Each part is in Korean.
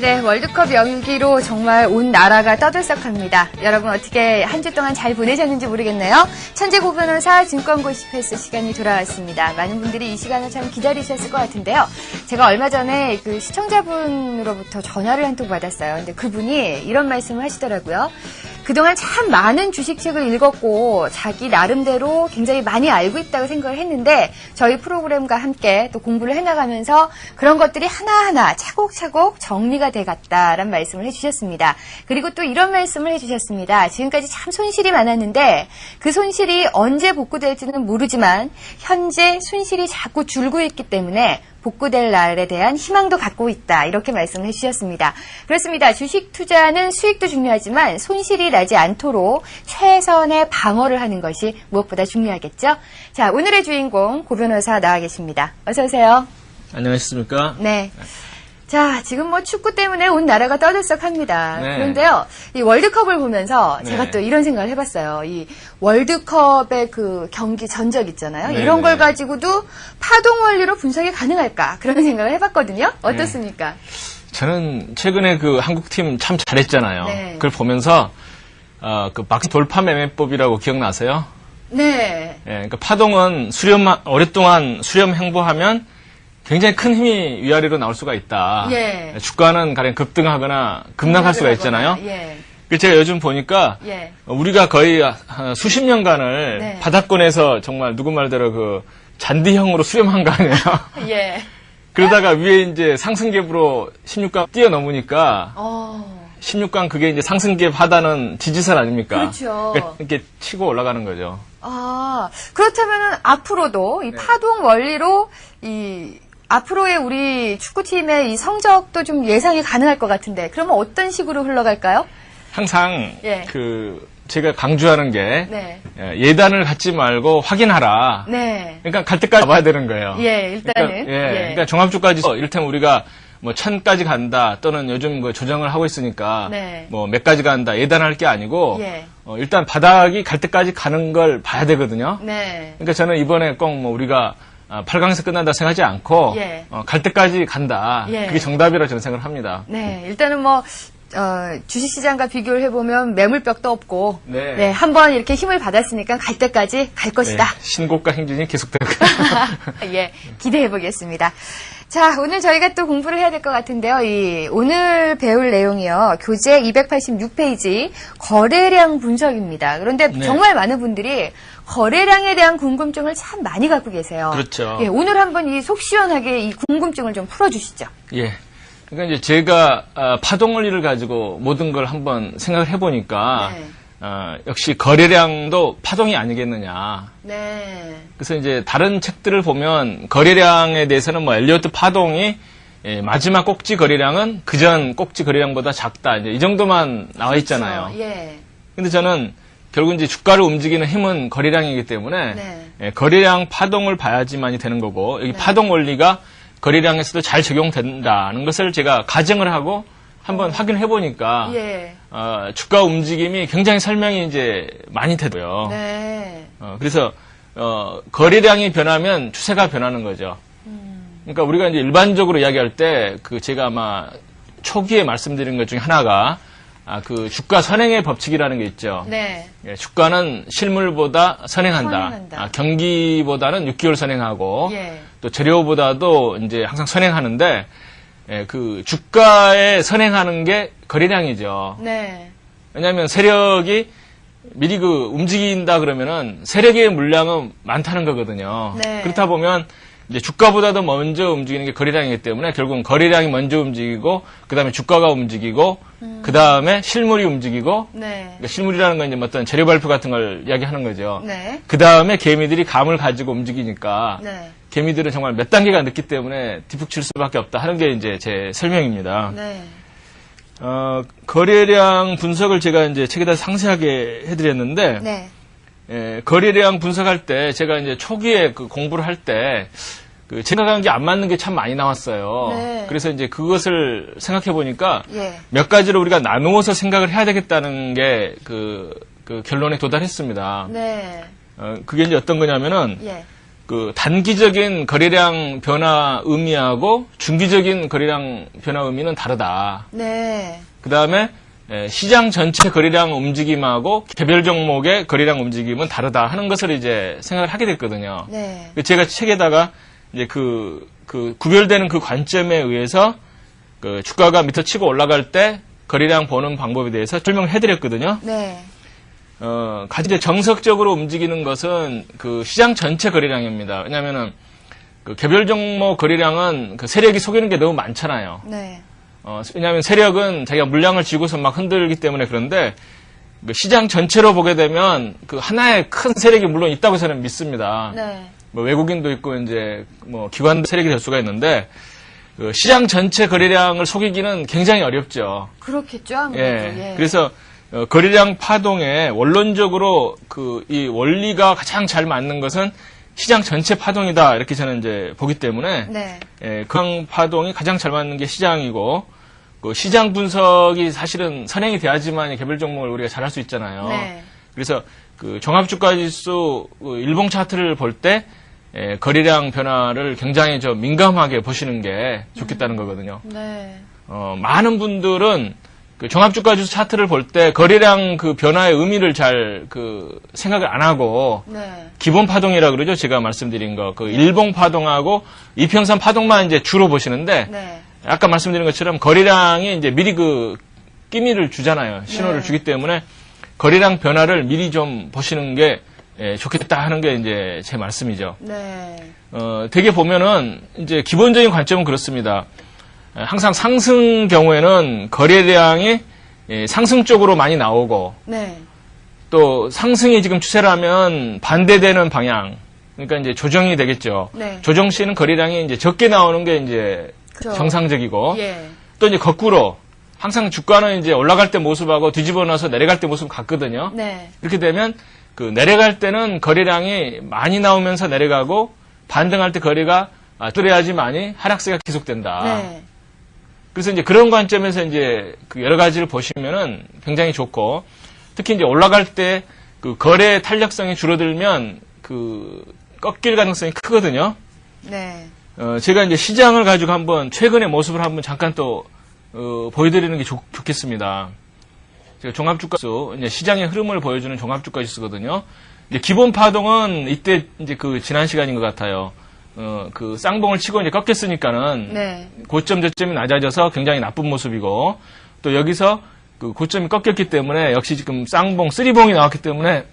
네, 월드컵 연기로 정말 온 나라가 떠들썩합니다. 여러분 어떻게 한 주 동안 잘 보내셨는지 모르겠네요. 천재고 변호사 증권고시 패스 시간이 돌아왔습니다. 많은 분들이 이 시간을 참 기다리셨을 것 같은데요. 제가 얼마 전에 그 시청자분으로부터 전화를 한 통 받았어요. 근데 그분이 이런 말씀을 하시더라고요. 그동안 참 많은 주식책을 읽었고 자기 나름대로 굉장히 많이 알고 있다고 생각을 했는데 저희 프로그램과 함께 또 공부를 해나가면서 그런 것들이 하나하나 차곡차곡 정리가 돼갔다라는 말씀을 해주셨습니다. 그리고 또 이런 말씀을 해주셨습니다. 지금까지 참 손실이 많았는데 그 손실이 언제 복구될지는 모르지만 현재 손실이 자꾸 줄고 있기 때문에 복구될 날에 대한 희망도 갖고 있다. 이렇게 말씀을 해주셨습니다. 그렇습니다. 주식 투자는 수익도 중요하지만 손실이 나지 않도록 최선의 방어를 하는 것이 무엇보다 중요하겠죠. 자, 오늘의 주인공 고 변호사 나와 계십니다. 어서 오세요. 안녕하십니까? 네. 자, 지금 뭐 축구 때문에 온 나라가 떠들썩합니다. 네. 그런데요, 이 월드컵을 보면서 네. 제가 또 이런 생각을 해봤어요. 이 월드컵의 그 경기 전적 있잖아요. 네, 이런 걸 네. 가지고도 파동 원리로 분석이 가능할까? 그런 생각을 해봤거든요. 어떻습니까? 저는 최근에 그 한국팀 참 잘했잖아요. 네. 그걸 보면서 그 막시 돌파 매매법이라고 기억나세요? 네. 예, 그러니까 파동은 오랫동안 수렴 행보하면 굉장히 큰 힘이 위아래로 나올 수가 있다. 예. 주가는 가령 급등하거나 급락할 수가 있잖아요. 예. 그래서 제가 요즘 보니까 예. 우리가 거의 수십 년간을 네. 바닥권에서 정말 누구 말대로 그 잔디형으로 수렴한 거 아니에요? 예. 그러다가 위에 이제 상승갭으로 16강 뛰어넘으니까 16강 그게 이제 상승갭 하다는 지지선 아닙니까? 그렇죠. 그러니까 이렇게 치고 올라가는 거죠. 아, 그렇다면은 앞으로도 이 네. 파동 원리로 이 앞으로의 우리 축구팀의 이 성적도 좀 예상이 가능할 것 같은데 그러면 어떤 식으로 흘러갈까요? 항상 예. 제가 강조하는 게 네. 예단을 갖지 말고 확인하라. 네. 그러니까 갈 때까지 가봐야 되는 거예요. 예, 일단은. 그러니까 종합주까지 이를테면 우리가 뭐 1000까지 간다 또는 요즘 그 조정을 하고 있으니까 네. 뭐 몇 가지 간다 예단할 게 아니고 예. 일단 바닥이 갈 때까지 가는 걸 봐야 되거든요. 네. 그러니까 저는 이번에 꼭 뭐 우리가 8강에서 끝난다 생각하지 않고 예. 갈 때까지 간다. 예. 그게 정답이라고 저는 생각을 합니다. 네. 일단은 뭐 주식시장과 비교를 해보면 매물벽도 없고, 네. 네, 한번 이렇게 힘을 받았으니까 갈 때까지 갈 것이다. 신고가 행진이 계속될 거예요. 예, 기대해보겠습니다. 자, 오늘 저희가 또 공부를 해야 될 것 같은데요. 오늘 배울 내용이요. 교재 286페이지 거래량 분석입니다. 그런데 네. 정말 많은 분들이 거래량에 대한 궁금증을 참 많이 갖고 계세요. 그렇죠. 예, 오늘 한번 이 속 시원하게 이 궁금증을 좀 풀어주시죠. 예. 그러니까 이제 제가 파동 원리를 가지고 모든 걸 한번 생각을 해보니까 네. 역시 거래량도 파동이 아니겠느냐. 네. 그래서 이제 다른 책들을 보면 거래량에 대해서는 뭐 엘리어트 파동이 마지막 꼭지 거래량은 그전 꼭지 거래량보다 작다. 이제 이 정도만 나와 있잖아요. 그렇죠. 예. 근데 저는 결국 이제 주가를 움직이는 힘은 거래량이기 때문에 네. 거래량 파동을 봐야지만이 되는 거고 여기 파동 원리가 거래량에서도 잘 적용된다는 것을 제가 가정을 하고 한번 확인해 보니까 예. 주가 움직임이 굉장히 설명이 이제 많이 되고요. 네. 그래서 거래량이 변하면 추세가 변하는 거죠. 그러니까 우리가 이제 일반적으로 이야기할 때 그 제가 아마 초기에 말씀드린 것 중에 하나가 그 주가 선행의 법칙이라는 게 있죠. 네. 예, 주가는 실물보다 선행한다. 경기보다는 6개월 선행하고 예. 또 재료보다도 이제 항상 선행하는데 그 주가에 선행하는 게 거래량이죠. 네. 왜냐하면 세력이 미리 그 움직인다 그러면은 세력의 물량은 많다는 거거든요. 네. 그렇다 보면 이제 주가보다도 먼저 움직이는 게 거래량이기 때문에 결국은 거래량이 먼저 움직이고 그 다음에 주가가 움직이고 그 다음에 실물이 움직이고 네. 그러니까 실물이라는 건 이제 어떤 재료 발표 같은 걸 이야기하는 거죠. 네. 그 다음에 개미들이 감을 가지고 움직이니까 네. 개미들은 정말 몇 단계가 늦기 때문에 뒷북 칠 수밖에 없다 하는 게 이제 제 설명입니다. 네. 거래량 분석을 제가 이제 책에다 상세하게 해드렸는데, 네. 거래량 분석할 때 제가 이제 초기에 그 공부를 할 때 그 생각한 게 안 맞는 게 참 많이 나왔어요. 네. 그래서 이제 그것을 생각해 보니까 예. 몇 가지로 우리가 나누어서 생각을 해야 되겠다는 게 그 결론에 도달했습니다. 네. 그게 이제 어떤 거냐면은 예. 그 단기적인 거래량 변화 의미하고 중기적인 거래량 변화 의미는 다르다. 네. 그 다음에 시장 전체 거래량 움직임하고 개별 종목의 거래량 움직임은 다르다 하는 것을 이제 생각을 하게 됐거든요. 네. 제가 책에다가 이제 그 구별되는 그 관점에 의해서 그 주가가 밑으로 치고 올라갈 때 거래량 보는 방법에 대해서 설명을 해드렸거든요. 네. 가장 이제 정석적으로 움직이는 것은 그 시장 전체 거래량입니다. 왜냐면은 그 개별 종목 거래량은 그 세력이 속이는 게 너무 많잖아요. 네. 왜냐하면 세력은 자기가 물량을 쥐고서 막 흔들기 때문에 그런데 그 시장 전체로 보게 되면 그 하나의 큰 세력이 물론 있다고 저는 믿습니다. 네. 뭐 외국인도 있고 이제 뭐 기관도 세력이 될 수가 있는데 그 시장 전체 거래량을 속이기는 굉장히 어렵죠. 그렇겠죠, 아무래도. 예. 그래서 거래량 파동에 원론적으로 그 이 원리가 가장 잘 맞는 것은 시장 전체 파동이다 이렇게 저는 이제 보기 때문에 네. 그 파동이 가장 잘 맞는 게 시장이고 그 시장 분석이 사실은 선행이 돼야지만 개별 종목을 우리가 잘할 수 있잖아요. 네. 그래서 그 종합주가지수 일봉 차트를 볼 때 거래량 변화를 굉장히 좀 민감하게 보시는 게 좋겠다는 거거든요. 네. 많은 분들은 그 종합주가지수 차트를 볼 때 거래량 그 변화의 의미를 잘 그 생각을 안 하고 네. 기본 파동이라 그러죠. 제가 말씀드린 거. 그 일봉 파동하고 이평선 파동만 이제 주로 보시는데 네. 아까 말씀드린 것처럼 거래량이 이제 미리 그 끼미를 주잖아요. 신호를 네. 주기 때문에 거래량 변화를 미리 좀 보시는 게 좋겠다 하는 게 이제 제 말씀이죠. 네. 되게 보면은 이제 기본적인 관점은 그렇습니다. 항상 상승 경우에는 거래량이 상승 쪽으로 많이 나오고 네. 또 상승이 지금 추세라면 반대되는 방향 그러니까 이제 조정이 되겠죠. 네. 조정 시에는 거래량이 이제 적게 나오는 게 이제 그렇죠. 정상적이고 예. 또 이제 거꾸로 항상 주가는 이제 올라갈 때 모습하고 뒤집어 놔서 내려갈 때 모습 같거든요. 네. 그렇게 되면 그 내려갈 때는 거래량이 많이 나오면서 내려가고 반등할 때 거래가 뚫어야지만이 하락세가 계속된다. 네. 그래서 이제 그런 관점에서 이제 그 여러 가지를 보시면은 굉장히 좋고 특히 이제 올라갈 때 그 거래 탄력성이 줄어들면 그 꺾일 가능성이 크거든요. 네. 제가 이제 시장을 가지고 한번 최근의 모습을 한번 잠깐 또 보여드리는 게 좋겠습니다. 제가 종합주가지수 이제 시장의 흐름을 보여주는 종합주가지수거든요. 이제 기본 파동은 이때 이제 그 지난 시간인 것 같아요. 그 쌍봉을 치고 이제 꺾였으니까는 네. 고점 저점이 낮아져서 굉장히 나쁜 모습이고 또 여기서 그 고점이 꺾였기 때문에 역시 지금 쌍봉, 쓰리봉이 나왔기 때문에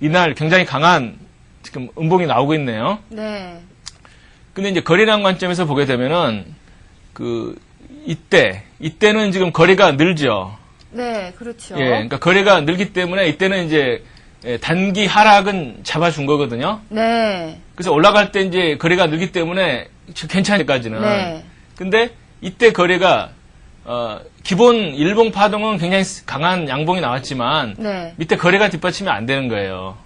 이날 굉장히 강한 지금 음봉이 나오고 있네요. 네. 근데 이제 거래량 관점에서 보게 되면은 그 이때는 지금 거래가 늘죠. 네, 그렇죠. 예, 그러니까 거래가 늘기 때문에 이때는 이제 단기 하락은 잡아준 거거든요. 네. 그래서 올라갈 때 이제 거래가 늘기 때문에 괜찮을 때까지는. 네. 근데 이때 거래가 기본 일봉 파동은 굉장히 강한 양봉이 나왔지만 네. 밑에 거래가 뒷받침이 안 되는 거예요.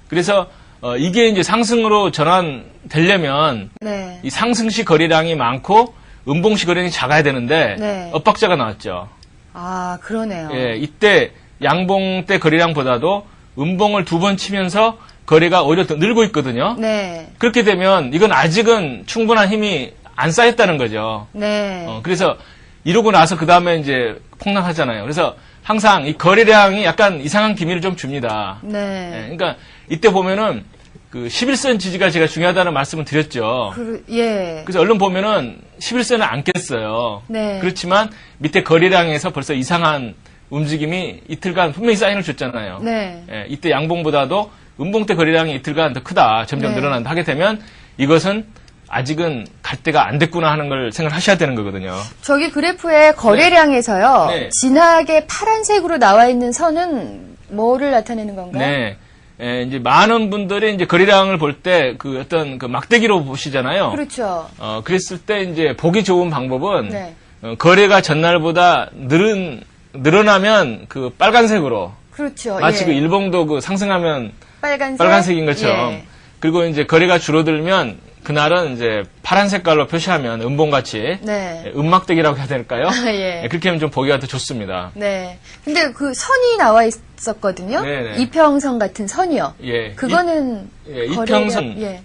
그래서 이게 이제 상승으로 전환되려면 네. 이 상승시 거래량이 많고 음봉시 거래량이 작아야 되는데 네. 엇박자가 나왔죠. 아, 그러네요. 예, 이때 양봉 때 거래량보다도 음봉을 2번 치면서 거래가 오히려 더 늘고 있거든요. 네. 그렇게 되면 이건 아직은 충분한 힘이 안 쌓였다는 거죠. 네. 그래서 이러고 나서 그 다음에 이제 폭락하잖아요. 그래서 항상 이 거래량이 약간 이상한 기미를 좀 줍니다. 네. 예, 그러니까 이때 보면은 그 11선 지지가 제가 중요하다는 말씀을 드렸죠. 예. 그래서 얼른 보면은 11선을 안 깼어요. 네. 그렇지만 밑에 거래량에서 벌써 이상한 움직임이 이틀간 분명히 사인을 줬잖아요. 네. 예, 이때 양봉보다도 음봉 때 거래량이 이틀간 더 크다. 점점 네. 늘어난다 하게 되면 이것은 아직은 갈 때가 안 됐구나 하는 걸 생각하셔야 되는 거거든요. 저기 그래프의 거래량에서요. 네. 진하게 파란색으로 나와 있는 선은 뭐를 나타내는 건가요? 네. 이제 많은 분들이 이제 거래량을 볼 때 그 어떤 그 막대기로 보시잖아요. 그렇죠. 그랬을 때 이제 보기 좋은 방법은 네. 거래가 전날보다 늘어나면 그 빨간색으로 그렇죠. 마치 예. 그 일봉도 그 상승하면 빨간색. 빨간색인 것처럼 예. 그리고 이제 거래가 줄어들면 그날은 이제 파란 색깔로 표시하면 음봉같이 네. 음막대기라고 해야 될까요? 예. 그렇게 하면 좀 보기가 더 좋습니다. 네. 근데 그 선이 나와 있었거든요. 네네. 이평선 같은 선이요. 예. 그거는 이평선. 예.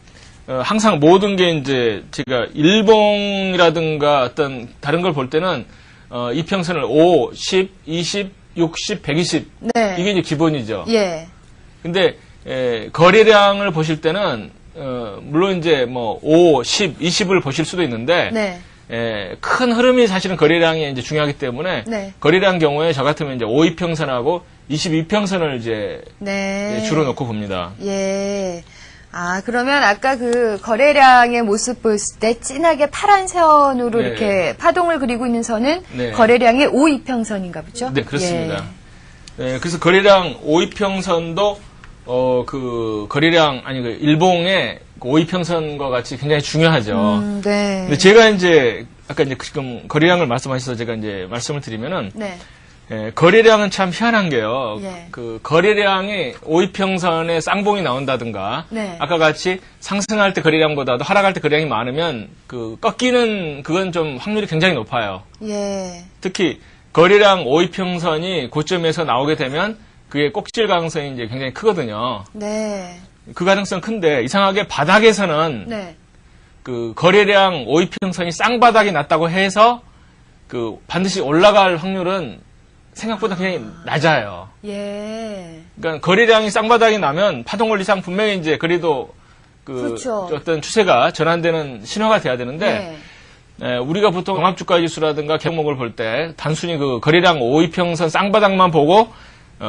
항상 모든 게 이제 제가 일봉이라든가 어떤 다른 걸 볼 때는 이평선을 5, 10, 20, 60, 120 네. 이게 이제 기본이죠. 예. 근데 거래량을 보실 때는 물론 이제 뭐 5, 10, 20을 보실 수도 있는데 네. 큰 흐름이 사실은 거래량이 이제 중요하기 때문에 네. 거래량 경우에 저 같으면 이제 5이평선하고 22평선을 이제 네. 주로 놓고 봅니다. 예. 아, 그러면 아까 그 거래량의 모습 보였을 때 진하게 파란 선으로 네. 이렇게 파동을 그리고 있는 선은 네. 거래량의 5이평선인가 보죠? 네, 그렇습니다. 그래서 거래량 5이평선도 그 거래량 아니 그 일봉의 그 5이평선과 같이 굉장히 중요하죠. 네. 근데 제가 이제 아까 이제 지금 거래량을 말씀하셔서 제가 이제 말씀을 드리면은 네. 거래량은 참 희한한 게요. 예. 그 거래량이 5이평선에 쌍봉이 나온다든가 네. 아까 같이 상승할 때 거래량보다도 하락할 때 거래량이 많으면 그 꺾이는 그건 좀 확률이 굉장히 높아요. 예. 특히 거래량 5이평선이 고점에서 나오게 되면 그게 꼭질 가능성이 이제 굉장히 크거든요. 네. 그 가능성 큰데 이상하게 바닥에서는 네. 그 거래량 5이평선이 쌍바닥이 났다고 해서 그 반드시 올라갈 확률은 생각보다 굉장히 낮아요. 예. 그러니까 거래량이 쌍바닥이 나면 파동 원리상 분명히 이제 그래도 그 그렇죠. 어떤 추세가 전환되는 신호가 돼야 되는데 우리가 보통 종합주가지수라든가 경목을 볼 때 단순히 그 거래량 5이평선 쌍바닥만 보고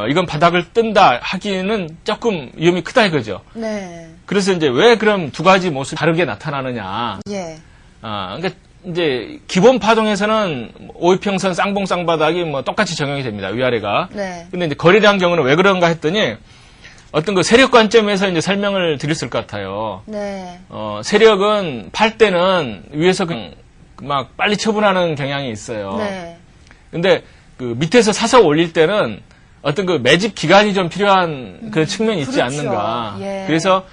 이건 바닥을 뜬다 하기에는 조금 위험이 크다 이거죠. 네. 그래서 이제 왜 그럼 두 가지 모습이 다르게 나타나느냐. 예. 그러니까 이제 기본 파동에서는 5이평선 쌍봉 쌍바닥이 뭐 똑같이 적용이 됩니다. 위아래가. 네. 근데 이제 거래량 경우는 왜 그런가 했더니 어떤 그 세력 관점에서 이제 설명을 드렸을 것 같아요. 네. 세력은 팔 때는 위에서 그냥 막 빨리 처분하는 경향이 있어요. 네. 근데 그 밑에서 사서 올릴 때는 어떤 그 매집 기간이 좀 필요한 그런 측면이 있지 그렇죠. 않는가. 예. 그래서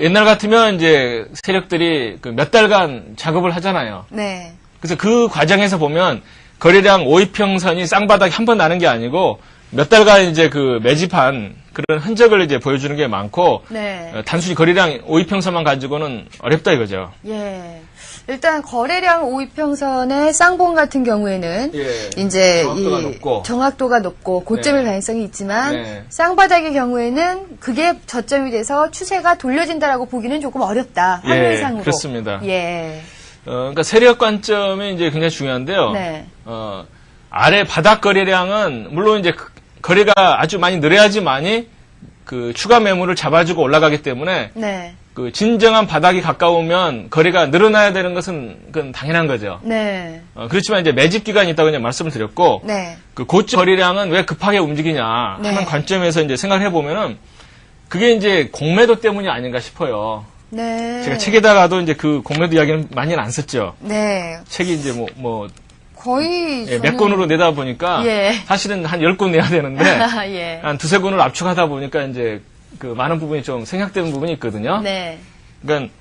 옛날 같으면 이제 세력들이 그 몇 달간 작업을 하잖아요. 네. 그래서 그 과정에서 보면 거래량 5이평선이 쌍바닥이 한 번 나는 게 아니고 몇 달간 이제 그 매집한 그런 흔적을 이제 보여주는 게 많고 네. 단순히 거래량 5이평선만 가지고는 어렵다 이거죠. 예. 일단 거래량 5이평선의 쌍봉 같은 경우에는 예. 이제 정확도가 높고. 정확도가 높고 고점일 네. 가능성이 있지만 네. 쌍바닥의 경우에는 그게 저점이 돼서 추세가 돌려진다라고 보기는 조금 어렵다. 예, 확률상으로. 그렇습니다. 예. 그러니까 세력 관점이 이제 굉장히 중요한데요. 네. 아래 바닥 거래량은 물론 이제 거래가 아주 많이 늘어야지만이 그 추가 매물을 잡아주고 올라가기 때문에 네. 그 진정한 바닥이 가까우면 거래가 늘어나야 되는 것은 그건 당연한 거죠. 네. 그렇지만 이제 매집 기간이 있다고 이제 말씀을 드렸고 네. 그 고점 거래량은 왜 급하게 움직이냐 네. 하는 관점에서 이제 생각을 해보면은 그게 이제 공매도 때문이 아닌가 싶어요. 네. 제가 책에다가도 이제 그 공매도 이야기는 많이는 안 썼죠. 네. 책이 이제 뭐 거의 몇 저는- 권으로 내다 보니까 예. 사실은 한 10권 내야 되는데 예. 한 두세 권을 압축하다 보니까 이제 그 많은 부분이 좀 생략되는 부분이 있거든요. 네. 그러니까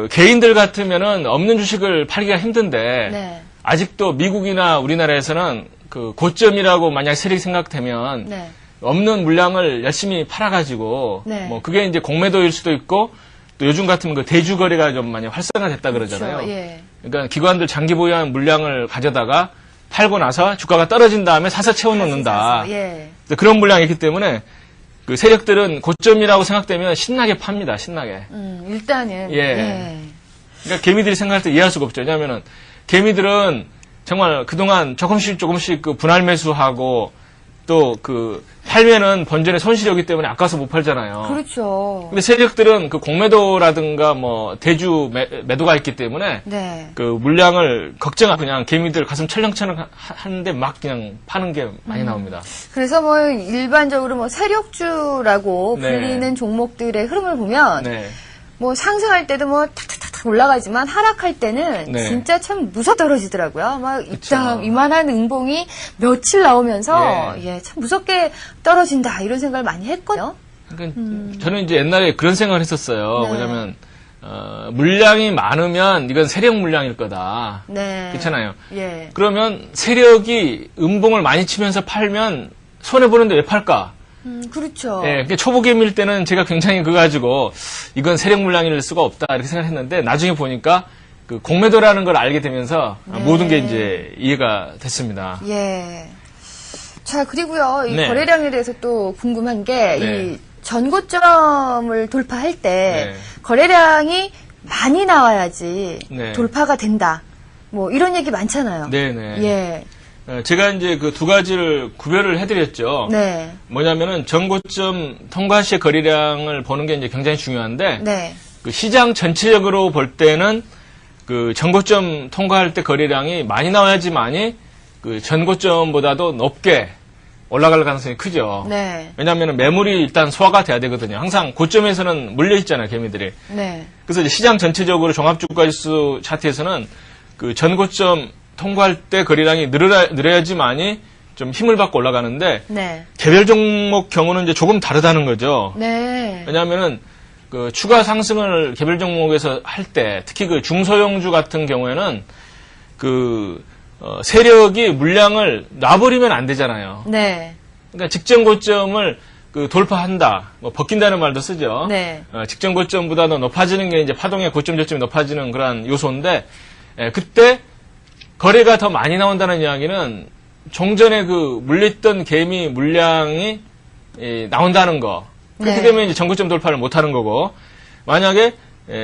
개인들 같으면은 없는 주식을 팔기가 힘든데 네. 아직도 미국이나 우리나라에서는 그 고점이라고 만약 세력이 생각되면 네. 없는 물량을 열심히 팔아가지고 네. 뭐 그게 이제 공매도일 수도 있고 또 요즘 같으면 그 대주 거래가 좀 많이 활성화됐다 그러잖아요. 그렇죠. 예. 그러니까 기관들 장기 보유한 물량을 가져다가 팔고 나서 주가가 떨어진 다음에 사서 채워 놓는다. 예. 그런 물량이 있기 때문에 그 세력들은 고점이라고 생각되면 신나게 팝니다. 신나게. 일단은. 예. 그러니까 개미들이 생각할 때 이해할 수가 없죠. 왜냐하면은 개미들은 정말 그동안 조금씩 그 분할 매수하고 또 그 팔면은 번전에 손실이 오기 때문에 아까워서 못 팔잖아요. 그렇죠. 근데 세력들은 그 공매도라든가 뭐 대주 매도가 있기 때문에 네. 그 물량을 걱정하고 그냥 개미들 가슴 철렁철렁 하는데 막 그냥 파는 게 많이 나옵니다. 그래서 뭐 일반적으로 뭐 세력주라고 네. 불리는 종목들의 흐름을 보면 네. 뭐 상승할 때도 뭐 탁탁탁 올라가지만 하락할 때는 네. 진짜 참 무서 떨어지더라고요. 막 그쵸. 이만한 응봉이 며칠 나오면서 예. 참 무섭게 떨어진다 이런 생각을 많이 했거든요. 그러니까 저는 이제 옛날에 그런 생각을 했었어요. 네. 뭐냐면 물량이 많으면 이건 세력 물량일 거다. 네. 그렇잖아요. 예. 그러면 세력이 음봉을 많이 치면서 팔면 손해보는데 왜 팔까? 그렇죠. 예, 초보개미일 때는 제가 굉장히 그거 가지고 이건 세력 물량일 수가 없다 이렇게 생각했는데 나중에 보니까 그 공매도라는 걸 알게 되면서 네. 모든 게 이제 이해가 됐습니다. 예. 자, 그리고요, 이 네. 거래량에 대해서 또 궁금한 게, 네. 이 전고점을 돌파할 때, 네. 거래량이 많이 나와야지 네. 돌파가 된다. 뭐, 이런 얘기 많잖아요. 네네. 예. 제가 이제 그 두 가지를 구별을 해드렸죠. 네. 뭐냐면은 전고점 통과 시의 거래량을 보는 게 이제 굉장히 중요한데, 네. 그 시장 전체적으로 볼 때는 그 전고점 통과할 때 거래량이 많이 나와야지만이 그 전고점보다도 높게 올라갈 가능성이 크죠. 네. 왜냐하면 매물이 일단 소화가 돼야 되거든요. 항상 고점에서는 물려 있잖아요, 개미들이. 네. 그래서 이제 시장 전체적으로 종합주가지수 차트에서는 그 전고점 통과할 때 거래량이 늘어야지만이 좀 힘을 받고 올라가는데 네. 개별 종목 경우는 이제 조금 다르다는 거죠. 네. 왜냐하면은 그 추가 상승을 개별 종목에서 할 때 특히 그 중소형주 같은 경우에는 그 세력이 물량을 놔버리면 안 되잖아요. 네. 그러니까 직전 고점을 그 돌파한다, 뭐 벗긴다는 말도 쓰죠. 네. 직전 고점보다 더 높아지는 게 이제 파동의 고점 저점이 높아지는 그런 요소인데, 그때 거래가 더 많이 나온다는 이야기는 종전에 그 물렸던 개미 물량이 나온다는 거. 그렇게 네. 되면 이제 전고점 돌파를 못 하는 거고, 만약에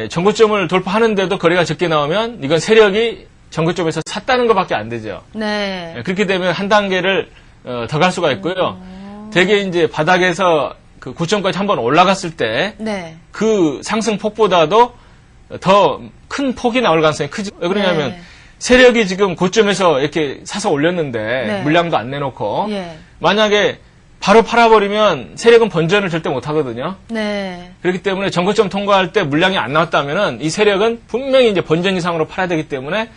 전고점을 돌파하는데도 거래가 적게 나오면 이건 세력이 전고점에서 샀다는 것밖에 안 되죠. 네. 그렇게 되면 한 단계를 더 갈 수가 있고요. 대개 이제 바닥에서 그 고점까지 한번 올라갔을 때 네. 그 상승 폭보다도 더 큰 폭이 나올 가능성이 크죠. 왜 그러냐면 네. 세력이 지금 고점에서 이렇게 사서 올렸는데 네. 물량도 안 내놓고 예. 만약에 바로 팔아버리면 세력은 번전을 절대 못 하거든요. 네. 그렇기 때문에 전고점 통과할 때 물량이 안 나왔다면은 이 세력은 분명히 이제 번전 이상으로 팔아야 되기 때문에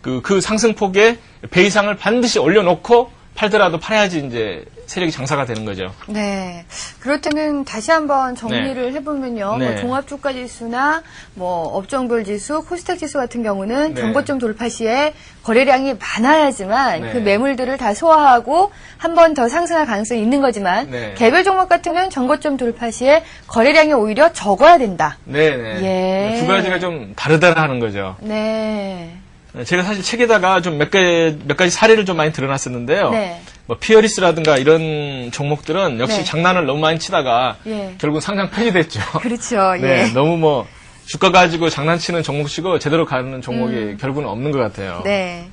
그 상승폭의 배 이상을 반드시 올려놓고 팔더라도 팔아야지 이제 세력이 장사가 되는 거죠. 네. 그렇다면 다시 한번 정리를 해보면요. 네. 뭐 종합주가지수나 뭐 업종별 지수, 코스닥 지수 같은 경우는 네. 전고점 돌파 시에 거래량이 많아야지만 네. 그 매물들을 다 소화하고 한 번 더 상승할 가능성이 있는 거지만 네. 개별 종목 같은 경우는 전고점 돌파 시에 거래량이 오히려 적어야 된다. 네네. 예. 두 가지가 좀 다르다라 하는 거죠. 네. 제가 사실 책에다가 좀 몇 가지 사례를 좀 많이 드러났었는데요. 네. 뭐 피어리스라든가 이런 종목들은 역시 네. 장난을 너무 많이 치다가 예. 결국 상장 폐지됐죠. 그렇죠. 네, 예. 너무 뭐 주가 가지고 장난치는 종목치고 제대로 가는 종목이 결국은 없는 것 같아요. 네.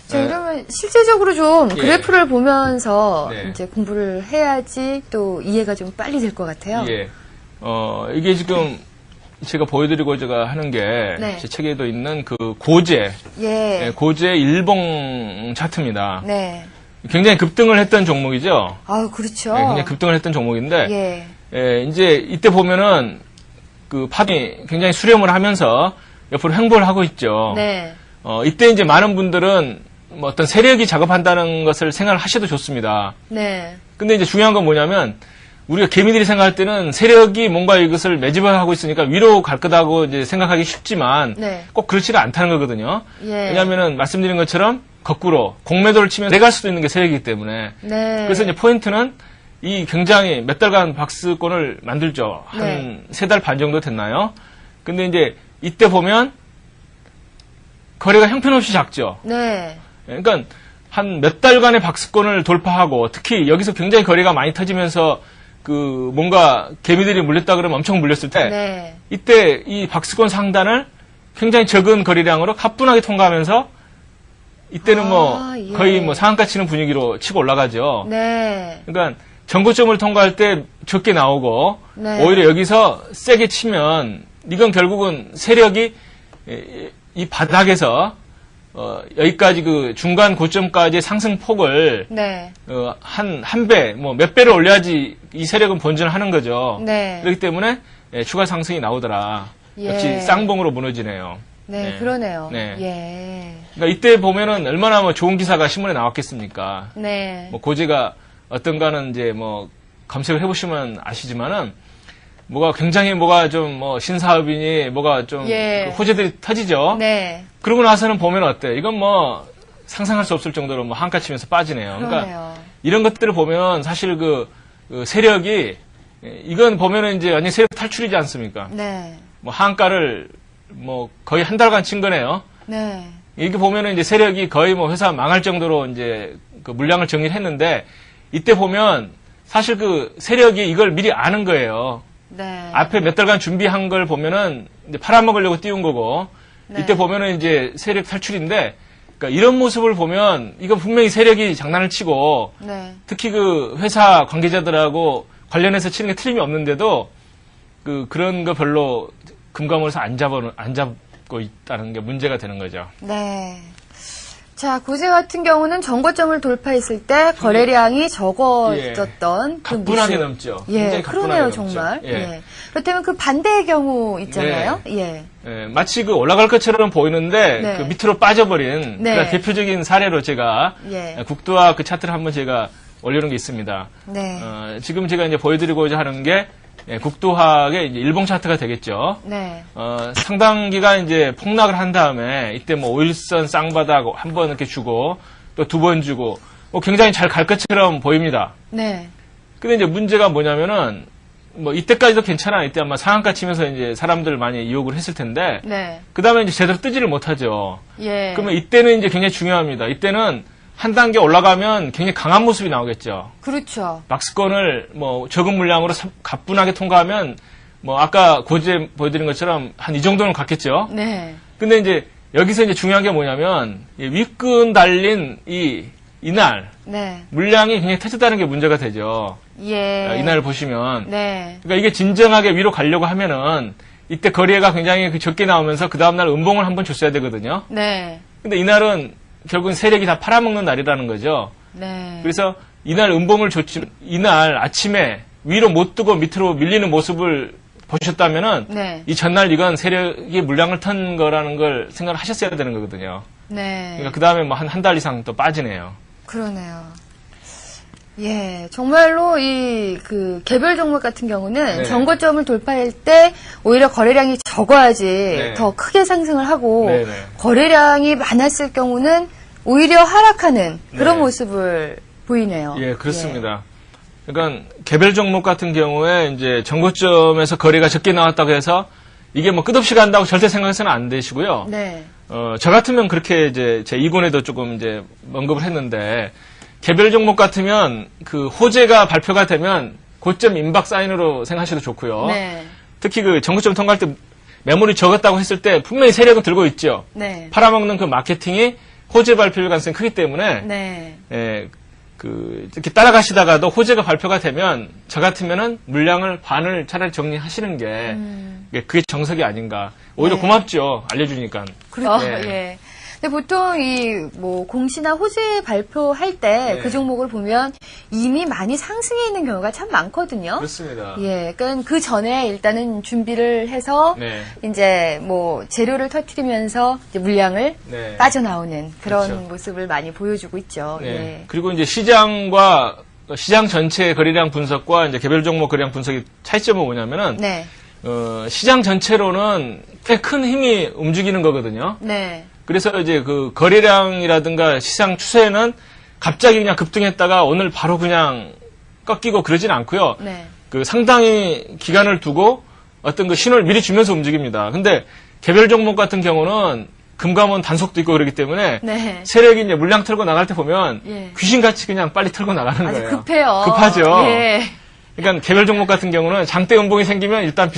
자, 네. 그러면 실제적으로 좀 예. 그래프를 보면서 네. 이제 공부를 해야지 또 이해가 좀 빨리 될 것 같아요. 예. 이게 지금 제가 보여드리고자 하는 게 네. 제 책에도 있는 그 고재, 예. 고재 일봉 차트입니다. 네. 굉장히 급등을 했던 종목이죠. 아우, 그렇죠. 네, 굉장히 급등을 했던 종목인데, 예. 이제 이때 보면은 그 파동이 굉장히 수렴을 하면서 옆으로 횡보를 하고 있죠. 네. 이때 이제 많은 분들은 뭐 어떤 세력이 작업한다는 것을 생각을 하셔도 좋습니다. 네. 근데 이제 중요한 건 뭐냐면 우리가 개미들이 생각할 때는 세력이 뭔가 이것을 매집하고 있으니까 위로 갈 거다고 이제 생각하기 쉽지만 네. 꼭 그렇지가 않다는 거거든요. 예. 왜냐하면은 말씀드린 것처럼 거꾸로 공매도를 치면 내갈 수도 있는 게 세력이기 때문에 네. 그래서 이제 포인트는 이 굉장히 몇 달간 박스권을 만들죠. 한 네. 3달 반 정도 됐나요? 근데 이제 이때 보면 거래가 형편없이 작죠. 네. 그러니까 한 몇 달간의 박스권을 돌파하고 특히 여기서 굉장히 거래가 많이 터지면서 그 뭔가 개미들이 물렸다 그러면 엄청 물렸을 때 네. 이때 이 박스권 상단을 굉장히 적은 거래량으로 가뿐하게 통과하면서 이때는 뭐 예. 거의 뭐 상한가 치는 분위기로 치고 올라가죠. 네. 그러니까 전고점을 통과할 때 적게 나오고 네. 오히려 여기서 세게 치면 이건 결국은 세력이 이 바닥에서 여기까지 그 중간 고점까지 상승폭을 네. 한 배, 뭐 몇 배를 올려야지 이 세력은 본전을 하는 거죠. 네. 그렇기 때문에 추가 상승이 나오더라. 예. 역시 쌍봉으로 무너지네요. 네, 네. 그러네요. 네. 예. 그러니까 이때 보면은 얼마나 뭐 좋은 기사가 신문에 나왔겠습니까? 네. 뭐 고지가 어떤가는 이제 뭐 검색을 해보시면 아시지만은 뭐가 굉장히 뭐가 좀 뭐 신사업이니 뭐가 좀 예. 그 호재들이 터지죠. 네. 그러고 나서는 보면 어때? 이건 뭐 상상할 수 없을 정도로 뭐 한가 치면서 빠지네요. 그러니까 그러네요. 이런 것들을 보면 사실 그 세력이 이건 보면은 이제 완전 세력 탈출이지 않습니까? 네. 뭐 한가를 뭐 거의 한 달간 친 거네요. 네. 이게 보면은 이제 세력이 거의 뭐 회사 망할 정도로 이제 그 물량을 정리를 했는데 이때 보면 사실 그 세력이 이걸 미리 아는 거예요. 네. 앞에 몇 달간 준비한 걸 보면은 이제 팔아먹으려고 띄운 거고 네. 이때 보면은 이제 세력 탈출인데 그러니까 이런 모습을 보면 이건 분명히 세력이 장난을 치고 네. 특히 그 회사 관계자들하고 관련해서 치는 게 틀림이 없는데도 그런 거 별로 금감원에서 안 잡고 있다는 게 문제가 되는 거죠. 네. 자, 고세 같은 경우는 정고점을 돌파했을 때 거래량이 적어졌던 그 가뿐하게 모습. 넘죠. 예, 굉장히 가뿐하게 그러네요, 넘죠. 정말. 예. 예. 그렇다면 그 반대의 경우 있잖아요. 네. 예. 예, 마치 그 올라갈 것처럼 보이는데 네. 그 밑으로 빠져버린 네. 그런 대표적인 사례로 제가 예. 국도화 그 차트를 한번 제가 올려놓은 게 있습니다. 네. 지금 제가 이제 보여드리고자 하는 게 국도화의 이제 일봉 차트가 되겠죠. 네. 상당 기간 이제 폭락을 한 다음에 이때 뭐 5일선 쌍바닥 한 번 이렇게 주고 또 두 번 주고 뭐 굉장히 잘 갈 것처럼 보입니다. 네. 근데 이제 문제가 뭐냐면은 뭐 이때까지도 괜찮아. 이때 아마 상한가 치면서 이제 사람들 많이 이용을 했을 텐데 네. 그 다음에 이제 제대로 뜨지를 못하죠. 예. 그러면 이때는 이제 굉장히 중요합니다. 이때는 한 단계 올라가면 굉장히 강한 모습이 나오겠죠. 그렇죠. 박스권을 뭐 적은 물량으로 가뿐하게 통과하면 뭐 아까 고지에 보여드린 것처럼 한 이 정도는 갔겠죠. 네. 근데 이제 여기서 이제 중요한 게 뭐냐면 이 윗근 달린 이날 네. 물량이 굉장히 터졌다는 게 문제가 되죠. 예. 이날을 보시면 네. 그러니까 이게 진정하게 위로 가려고 하면은 이때 거래가 굉장히 적게 나오면서 그 다음날 음봉을 한번 줬어야 되거든요. 네. 근데 이날은 결국은 세력이 다 팔아먹는 날이라는 거죠. 네. 그래서 이날 음봉을 줬지, 이날 아침에 위로 못 뜨고 밑으로 밀리는 모습을 보셨다면은 네. 이 전날 이건 세력이 물량을 턴 거라는 걸 생각을 하셨어야 되는 거거든요. 네. 그러니까 그 다음에 뭐 한 달 이상 또 빠지네요. 그러네요. 예, 정말로 그 개별 종목 같은 경우는 네. 정고점을 돌파할 때 오히려 거래량이 적어야지 네. 더 크게 상승을 하고 네, 네. 거래량이 많았을 경우는 오히려 하락하는 그런 네. 모습을 보이네요. 예, 그렇습니다. 그러니까 개별 종목 같은 경우에 이제 정고점에서 거래가 적게 나왔다고 해서 이게 뭐 끝없이 간다고 절대 생각해서는 안 되시고요. 네. 저 같으면 그렇게 이제 제 2권에도 조금 이제 언급을 했는데 개별 종목 같으면 그 호재가 발표가 되면 고점 임박 사인으로 생각하셔도 좋고요. 네. 특히 그 정고점 통과할 때 매물이 적었다고 했을 때 분명히 세력은 들고 있죠. 네. 팔아먹는 그 마케팅이 호재 발표일 가능성이 크기 때문에 네. 예, 이렇게 따라가시다가도 호재가 발표가 되면 저 같으면은 물량을 반을 차라리 정리하시는 게 그게 정석이 아닌가. 오히려 네. 고맙죠. 알려주니까. 그렇죠. 예. 예. 근데 보통 뭐 공시나 호재 발표할 때 네. 그 종목을 보면 이미 많이 상승해 있는 경우가 참 많거든요. 그렇습니다. 예, 그러니까 그 전에 일단은 준비를 해서 네. 이제 뭐 재료를 터뜨리면서 이제 물량을 네. 빠져나오는 그런 그렇죠. 모습을 많이 보여주고 있죠. 네. 예. 그리고 이제 시장 전체의 거래량 분석과 이제 개별 종목 거래량 분석의 차이점은 뭐냐면은 네. 시장 전체로는 꽤 큰 힘이 움직이는 거거든요. 네. 그래서 이제 그 거래량이라든가 시장 추세는 갑자기 그냥 급등했다가 오늘 바로 그냥 꺾이고 그러진 않고요. 네. 그 상당히 기간을 두고 어떤 그 신호를 미리 주면서 움직입니다. 근데 개별 종목 같은 경우는 금감원 단속도 있고 그러기 때문에 네. 세력이 이제 물량 털고 나갈 때 보면 예. 귀신같이 그냥 빨리 털고 나가는 아주 거예요. 급해요. 급하죠. 예. 그러니까 개별 종목 같은 경우는 장대 음봉이 생기면 일단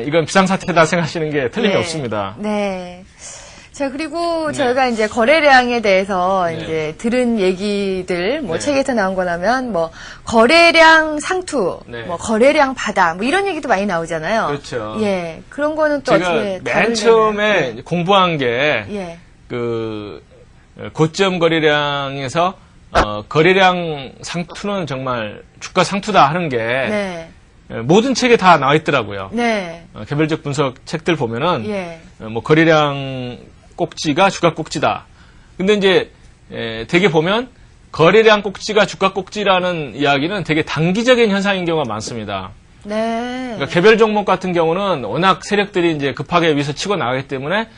이건 비상사태다 생각하시는 게 틀림이 네. 없습니다. 네. 자, 그리고 저희가 이제 거래량에 대해서 네. 이제 들은 얘기들, 뭐 네. 책에서 나온 거라면 뭐 거래량 상투, 네. 뭐 거래량 바다, 뭐 이런 얘기도 많이 나오잖아요. 그렇죠. 예. 그런 거는 또 제가 어떻게 맨 다루려면. 처음에 공부한 게 예. 그 고점 거래량에서 거래량 상투는 정말 주가 상투다 하는 게 네. 모든 책에 다 나와 있더라고요. 네. 개별적 분석 책들 보면은 예. 뭐 거래량 꼭지가 주가 꼭지다. 근데 이제 되게 보면 거래량 꼭지가 주가 꼭지라는 이야기는 되게 단기적인 현상인 경우가 많습니다. 네. 그러니까 개별 종목 같은 경우는 워낙 세력들이 이제 급하게 위에서 치고 나가기 때문에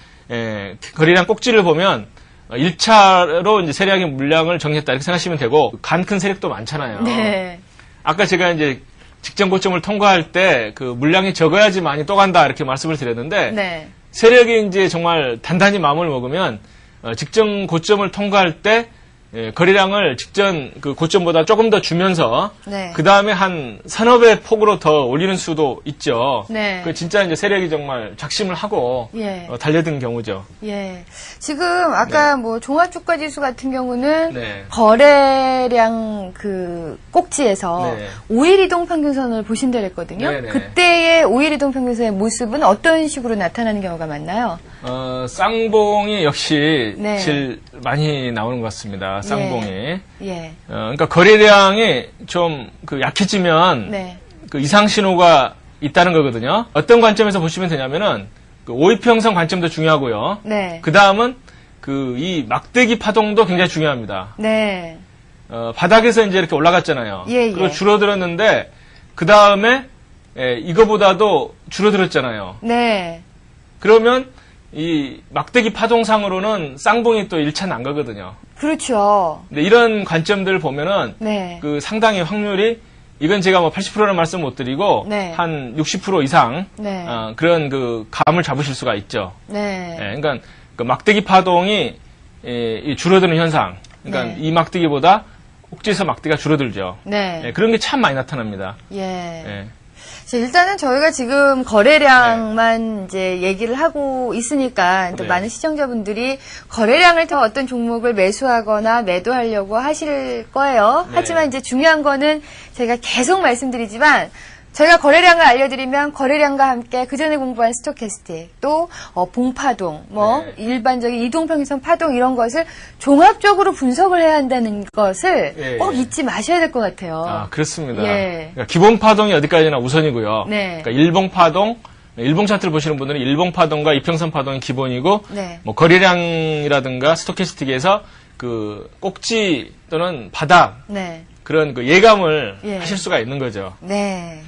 거래량 꼭지를 보면 1차로 이제 세력의 물량을 정리했다 이렇게 생각하시면 되고 간 큰 세력도 많잖아요. 네. 아까 제가 이제 직전 고점을 통과할 때 그 물량이 적어야지만이 또 간다 이렇게 말씀을 드렸는데 네. 세력이 이제 정말 단단히 마음을 먹으면 직전 고점을 통과할 때 거래량을 직전 그 고점보다 조금 더 주면서 네. 그 다음에 한 서너 배 폭으로 더 올리는 수도 있죠. 네. 그 진짜 이제 세력이 정말 작심을 하고 예. 달려든 경우죠. 예. 지금 아까 뭐 종합주가지수 같은 경우는 네. 거래량 그 꼭지에서 네. 5일 이동 평균선을 보신다 그랬거든요. 네네. 그때의 5일 이동 평균선의 모습은 어떤 식으로 나타나는 경우가 많나요? 쌍봉이 역시 네. 제일 많이 나오는 것 같습니다. 쌍봉이. 예. 그러니까 거래량이 좀 그 약해지면 네. 그 이상 신호가 있다는 거거든요. 어떤 관점에서 보시면 되냐면은 그 5일평선 관점도 중요하고요. 네. 그 다음은 그 이 막대기 파동도 굉장히 중요합니다. 네. 바닥에서 이제 이렇게 올라갔잖아요. 예, 그리고 예. 줄어들었는데 그 다음에 이거보다도 줄어들었잖아요. 네. 그러면 이 막대기 파동상으로는 쌍봉이 또 1차 난 거거든요. 그렇죠. 근데 이런 관점들을 보면은 네. 그 상당히 확률이 이건 제가 뭐 80%는 말씀 못 드리고 네. 한 60% 이상 네. 그런 그 감을 잡으실 수가 있죠. 네. 그러니까 그 막대기 파동이 이 줄어드는 현상. 그러니까 네. 이 막대기보다 꼭지에서 막대기가 줄어들죠. 네. 그런 게 참 많이 나타납니다. 예. 예. 자, 일단은 저희가 지금 거래량만 이제 얘기를 하고 있으니까 또 네. 많은 시청자분들이 거래량을 더 어떤 종목을 매수하거나 매도하려고 하실 거예요. 네. 하지만 이제 중요한 거는 제가 계속 말씀드리지만 저희가 거래량을 알려드리면 거래량과 함께 그 전에 공부한 스토캐스틱 또 봉파동 뭐 네. 일반적인 이동평균선 파동 이런 것을 종합적으로 분석을 해야 한다는 것을 예, 꼭 예. 잊지 마셔야 될 것 같아요. 아, 그렇습니다. 예. 그러니까 기본 파동이 어디까지나 우선이고요. 네. 그러니까 일봉 파동, 일봉 차트를 보시는 분들은 일봉 파동과 이평선 파동이 기본이고, 네. 뭐 거래량이라든가 스토캐스틱에서 그 꼭지 또는 바닥 네. 그런 그 예감을 예. 하실 수가 있는 거죠. 네.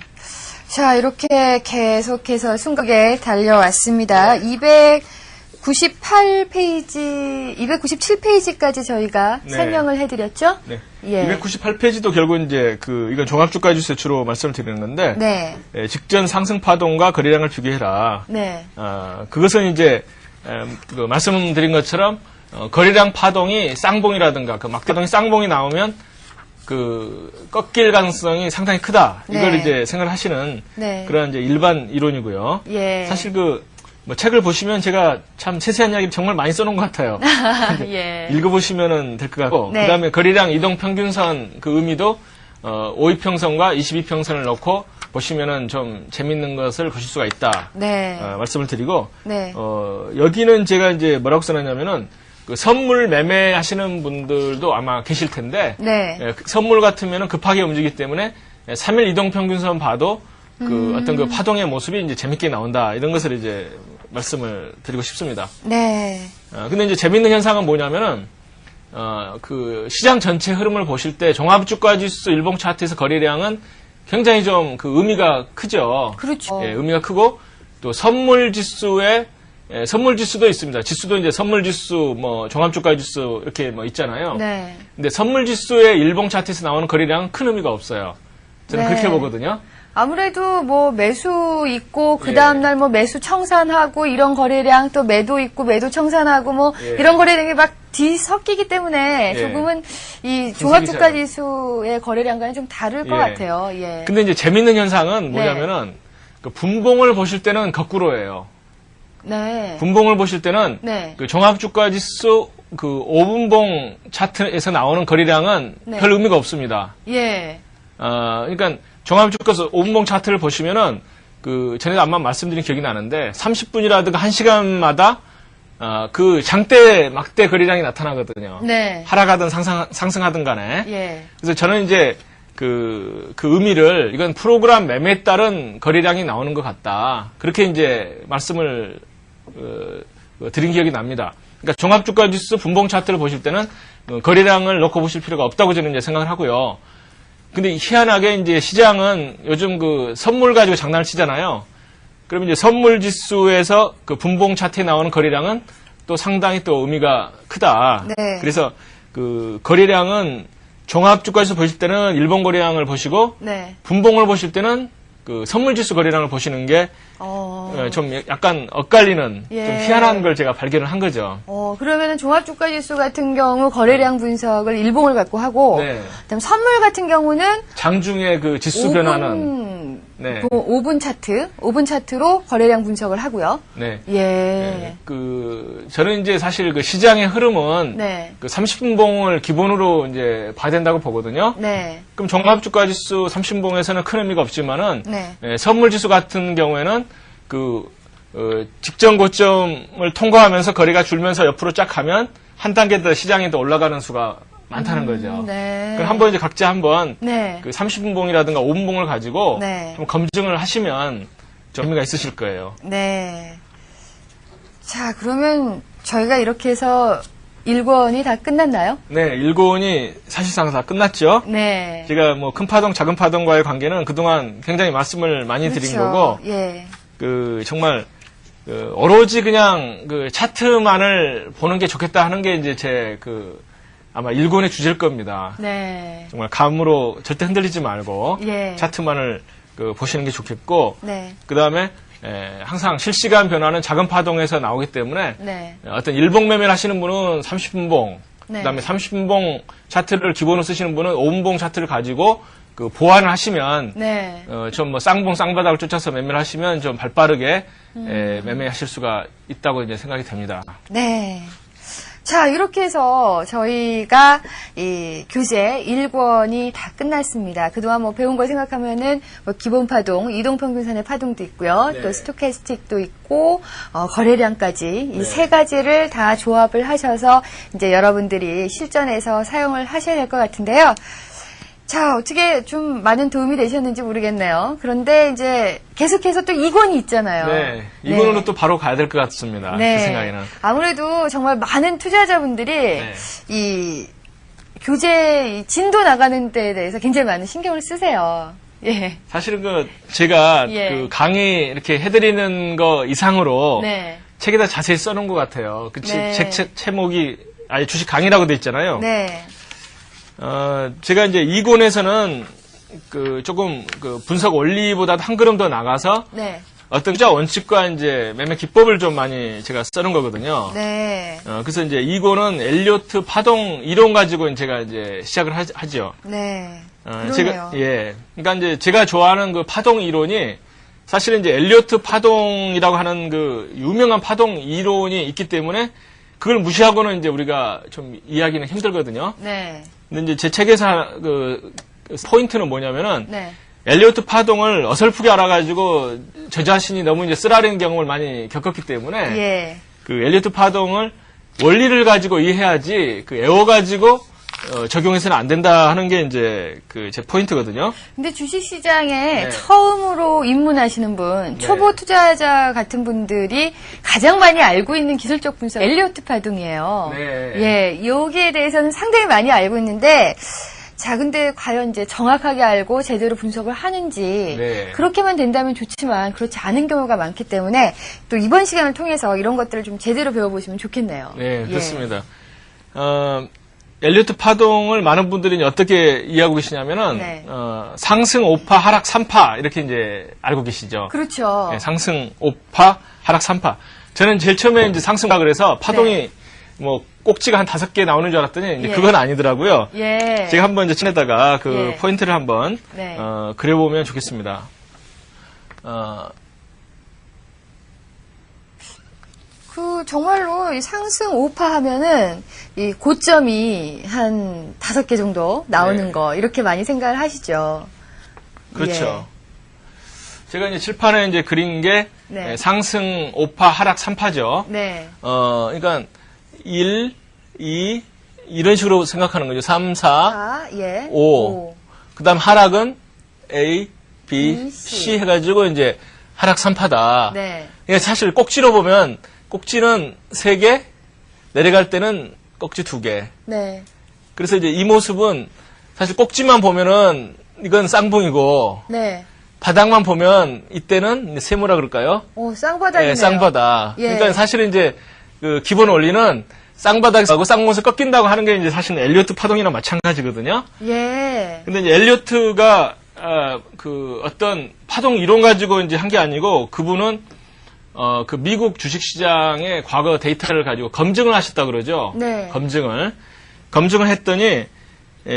자, 이렇게 계속해서 순간에 달려왔습니다. 298페이지, 297페이지까지 저희가 네. 설명을 해드렸죠? 네. 예. 298페이지도 결국 이제 이건 종합주가지수 주로 말씀을 드리는 건데, 네. 직전 상승 파동과 거래량을 비교해라. 네. 그것은 이제 그 말씀드린 것처럼 거래량 파동이 쌍봉이라든가 그 막대동이 쌍봉이 나오면 그 꺾일 가능성이 상당히 크다. 이걸 네. 이제 생각하시는 네. 그런 이제 일반 이론이고요. 예. 사실 뭐 책을 보시면 제가 참 세세한 이야기를 정말 많이 써놓은 것 같아요. 예. 읽어보시면 될 것 같고, 네. 그 다음에 거래량 이동평균선 그 의미도 5일평선과 22평선을 넣고 보시면은 좀 재밌는 것을 보실 수가 있다. 네. 말씀을 드리고, 네. 여기는 제가 이제 뭐라고 써놨냐면은 그 선물 매매하시는 분들도 아마 계실 텐데, 네. 선물 같으면은 급하게 움직이기 때문에 3일 이동평균선 봐도 그 어떤 그 파동의 모습이 이제 재밌게 나온다. 이런 것을 이제 말씀을 드리고 싶습니다. 네. 근데 이제 재밌는 현상은 뭐냐면은, 그 시장 전체 흐름을 보실 때 종합주가지수 일봉 차트에서 거래량은 굉장히 좀 그 의미가 크죠. 그렇죠. 예, 의미가 크고 또 선물지수에 선물지수도 있습니다. 지수도 이제 선물지수, 뭐 종합주가지수 이렇게 뭐 있잖아요. 네. 근데 선물지수의 일봉 차트에서 나오는 거래량은 큰 의미가 없어요. 저는 네. 그렇게 보거든요. 아무래도 뭐 매수 있고 그 예. 다음날 뭐 매수 청산하고 이런 거래량 또 매도 있고 매도 청산하고 뭐 예. 이런 거래량이 막 뒤섞이기 때문에 예. 조금은 이 종합주가지수의 거래량과는 좀 다를 것 예. 같아요. 예. 근데 이제 재밌는 현상은 뭐냐면은 그 분봉을 보실 때는 거꾸로예요. 네. 분봉을 보실 때는 네. 그 종합주가지수 그 5분봉 차트에서 나오는 거래량은 네. 별 의미가 없습니다. 예. 그러니까 종합주가지수 5분봉 차트를 보시면은 그 전에도 아마 말씀드린 기억이 나는데 30분이라든가 1시간마다 그 장대 막대 거래량이 나타나거든요. 네. 하락하든 상승하든 간에. 예. 그래서 저는 이제 그 의미를 이건 프로그램 매매에 따른 거래량이 나오는 것 같다. 그렇게 이제 말씀을 드린 기억이 납니다. 그러니까 종합주가지수 분봉 차트를 보실 때는 거래량을 놓고 보실 필요가 없다고 저는 이제 생각을 하고요. 근데 희한하게 이제 시장은 요즘 그 선물 가지고 장난을 치잖아요. 그러면 이제 선물 지수에서 그 분봉 차트에 나오는 거래량은 또 상당히 또 의미가 크다. 네. 그래서 그 거래량은 종합주가지수 보실 때는 일본 거래량을 보시고 네. 분봉을 보실 때는 그 선물지수 거래량을 보시는 게 좀 약간 엇갈리는 예. 좀 희한한 걸 제가 발견을 한 거죠. 그러면은 종합주가지수 같은 경우 거래량 분석을 일봉을 갖고 하고, 네. 그다음 선물 같은 경우는 장중에 그 지수 변화는 네. 5분 차트로 거래량 분석을 하고요. 네. 예. 네. 그 저는 이제 사실 그 시장의 흐름은 네. 그 30분봉을 기본으로 이제 봐야 된다고 보거든요. 네. 그럼 종합주가지수 30분봉에서는 큰 의미가 없지만은 네. 선물지수 같은 경우에는 그 직전 고점을 통과하면서 거래가 줄면서 옆으로 쫙 가면 한 단계 더 시장이 더 올라가는 수가 많다는 거죠. 네. 그럼 한번 이제 각자 한번 네. 그 30분봉이라든가 5분봉을 가지고 네. 좀 검증을 하시면 좀 의미가 있으실 거예요. 네. 자, 그러면 저희가 이렇게 해서 1권이 다 끝났나요? 네, 1권이 사실상 다 끝났죠. 네. 제가 뭐 큰 파동, 작은 파동과의 관계는 그동안 굉장히 말씀을 많이 드린 그렇죠. 거고, 예. 그 정말 그 오로지 그냥 그 차트만을 보는 게 좋겠다 하는 게 이제 제 그 아마 1권의 주제일 겁니다. 네. 정말 감으로 절대 흔들리지 말고 예. 차트만을 그 보시는 게 좋겠고, 네. 그 다음에 항상 실시간 변화는 작은 파동에서 나오기 때문에 네. 어떤 일봉 매매를 하시는 분은 30분봉, 네. 그다음에 30분봉 차트를 기본으로 쓰시는 분은 5분봉 차트를 가지고 그 보완을 하시면 네. 좀 뭐 쌍봉 쌍바닥을 쫓아서 매매를 하시면 좀 발빠르게 매매하실 수가 있다고 이제 생각이 됩니다. 네. 자, 이렇게 해서 저희가 이 교재 1권이 다 끝났습니다. 그동안 뭐 배운 거 생각하면은 뭐 기본 파동, 이동평균선의 파동도 있고요. 네. 또 스토캐스틱도 있고, 거래량까지 이 네. 세 가지를 다 조합을 하셔서 이제 여러분들이 실전에서 사용을 하셔야 될 것 같은데요. 자, 어떻게 좀 많은 도움이 되셨는지 모르겠네요. 그런데 이제 계속해서 또 2권이 있잖아요. 네, 이번으로 또 바로 가야 될 것 같습니다. 네. 제 생각에는. 아무래도 정말 많은 투자자분들이 네. 이 교재 이 진도 나가는 데에 대해서 굉장히 많은 신경을 쓰세요. 예. 사실은 그 제가 예. 그 강의 이렇게 해드리는 거 이상으로 네. 책에다 자세히 써놓은 것 같아요. 그 네. 책 제목이 아예 주식 강의라고 돼 있잖아요. 네. 제가 이제 2권에서는 그 조금 그 분석 원리보다 한 걸음 더 나가서 네. 어떤 투자 원칙과 이제 매매 기법을 좀 많이 제가 써놓은 거거든요. 네. 그래서 이제 2권은 엘리오트 파동 이론 가지고 제가 이제 시작을 하죠. 네. 그러네요. 제가 그러니까 이제 제가 좋아하는 그 파동 이론이 사실은 이제 엘리오트 파동이라고 하는 그 유명한 파동 이론이 있기 때문에 그걸 무시하고는 이제 우리가 좀 이해하기는 힘들거든요. 네. 근데 이제 제 책에서 그 포인트는 뭐냐면은 네. 엘리오트 파동을 어설프게 알아가지고 저 자신이 너무 이제 쓰라리는 경험을 많이 겪었기 때문에 예. 그 엘리오트 파동을 원리를 가지고 이해해야지 그 애워가지고 적용해서는 안 된다 하는 게 이제 그 제 포인트거든요. 근데 주식시장에 네. 처음으로 입문하시는 분, 네. 초보 투자자 같은 분들이 가장 많이 알고 있는 기술적 분석, 엘리오트 파동이에요. 네. 예, 여기에 대해서는 상당히 많이 알고 있는데, 자, 근데 과연 이제 정확하게 알고 제대로 분석을 하는지, 네. 그렇게만 된다면 좋지만, 그렇지 않은 경우가 많기 때문에, 또 이번 시간을 통해서 이런 것들을 좀 제대로 배워보시면 좋겠네요. 네, 예. 그렇습니다. 엘리오트 파동을 많은 분들이 이제 어떻게 이해하고 계시냐면은 네. 상승 5파, 하락 3파 이렇게 이제 알고 계시죠. 그렇죠. 네, 상승 5파, 하락 3파. 저는 제일 처음에 이제 상승파 그래서 파동이 네. 뭐 꼭지가 한 5개 나오는 줄 알았더니 이제 예. 그건 아니더라고요. 예. 제가 한번 이제 층에다가 그 예. 포인트를 한번 네. 그려보면 좋겠습니다. 정말로 이 상승 5파 하면은 이 고점이 한 5개 정도 나오는 네. 거 이렇게 많이 생각을 하시죠. 그렇죠. 제가 이제 칠판에 이제 그린 게 네. 상승 5파, 하락 3파죠. 네. 그러니까 1, 2 이런 식으로 생각하는 거죠. 3, 4, 4, 예. 5. 그다음 하락은 A, B, B, C, C 해가지고 이제 하락 3파다. 네. 그러니까 사실 꼭지로 보면 꼭지는 3개, 내려갈 때는 꼭지 2개. 네. 그래서 이제 이 모습은 사실 꼭지만 보면은 이건 쌍봉이고 네. 바닥만 보면 이때는 세모라 그럴까요? 오, 쌍바닥이네요. 네, 쌍바닥. 예. 그러니까 사실은 이제 그 기본 원리는 쌍바닥하고 쌍봉에서 꺾인다고 하는 게 이제 사실은 엘리어트 파동이랑 마찬가지거든요. 예. 근데 이제 엘리어트가 그 어떤 파동 이론 가지고 이제 한 게 아니고 그분은 그 미국 주식시장의 과거 데이터를 가지고 검증을 하셨다 그러죠. 네. 검증을 했더니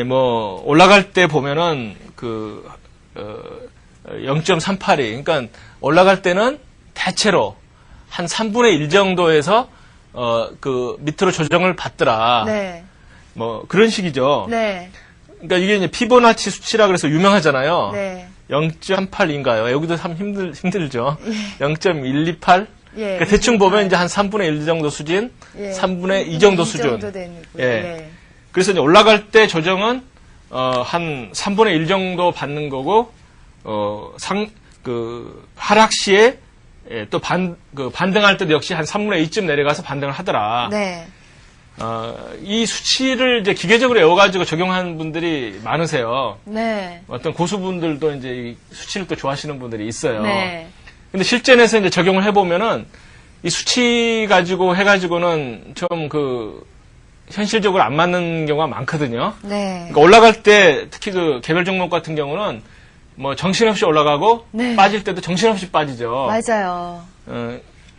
뭐 올라갈 때 보면은 그 0.382. 그러니까 올라갈 때는 대체로 한 3분의 1 정도에서 그 밑으로 조정을 받더라. 네. 뭐 그런 식이죠. 네. 그러니까 이게 이제 피보나치 수치라 그래서 유명하잖아요. 네. 0.8인가요? 여기도 참 힘들죠. 0.128? 예. 그러니까 대충 보면 이제 한 3분의 1 정도 수준, 예. 3분의 2 정도 2 수준. 정도 되는 거고요. 예. 예. 그래서 이제 올라갈 때 조정은 한 3분의 1 정도 받는 거고 하락 시에 또 반등할 때도 역시 한 3분의 2쯤 내려가서 반등을 하더라. 네. 이 수치를 이제 기계적으로 외워가지고 적용한 분들이 많으세요. 네. 어떤 고수분들도 이제 이 수치를 또 좋아하시는 분들이 있어요. 네. 근데 실전에서 이제 적용을 해보면은 이 수치 가지고 해가지고는 좀 현실적으로 안 맞는 경우가 많거든요. 네. 그러니까 올라갈 때 특히 그 개별 종목 같은 경우는 뭐 정신없이 올라가고 네. 빠질 때도 정신없이 빠지죠. 맞아요.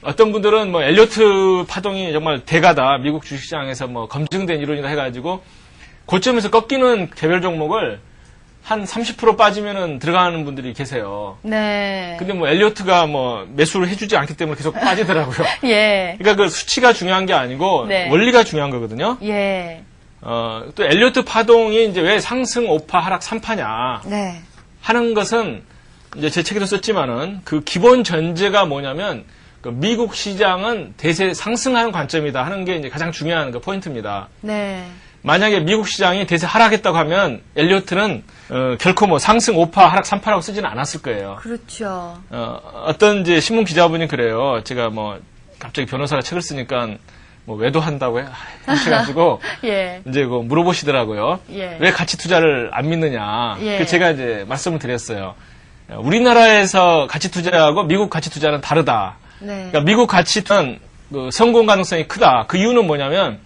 어떤 분들은 뭐 엘리어트 파동이 정말 대가다. 미국 주식시장에서 뭐 검증된 이론이다 해가지고 고점에서 꺾이는 개별 종목을 한 30% 빠지면은 들어가는 분들이 계세요. 네. 근데 뭐 엘리어트가 뭐 매수를 해주지 않기 때문에 계속 빠지더라고요. 예. 그러니까 그 수치가 중요한 게 아니고 네. 원리가 중요한 거거든요. 예. 또 엘리어트 파동이 이제 왜 상승 5파 하락 3파냐 네. 하는 것은 이제 제 책에도 썼지만은 그 기본 전제가 뭐냐면 그 미국 시장은 대세 상승하는 관점이다 하는 게 이제 가장 중요한 그 포인트입니다. 네. 만약에 미국 시장이 대세 하락했다고 하면 엘리어트는 결코 뭐 상승 5파 하락 3파라고 쓰지는 않았을 거예요. 그렇죠. 어떤 이제 신문 기자분이 그래요. 제가 뭐 갑자기 변호사가 책을 쓰니까 뭐 외도한다고 하셔가지고 예. 이제 그 물어보시더라고요. 예. 왜 가치 투자를 안 믿느냐. 예. 그래서 제가 이제 말씀을 드렸어요. 우리나라에서 가치 투자하고 미국 가치 투자는 다르다. 네. 그러니까 미국 가치 투자는 그 성공 가능성이 크다. 그 이유는 뭐냐면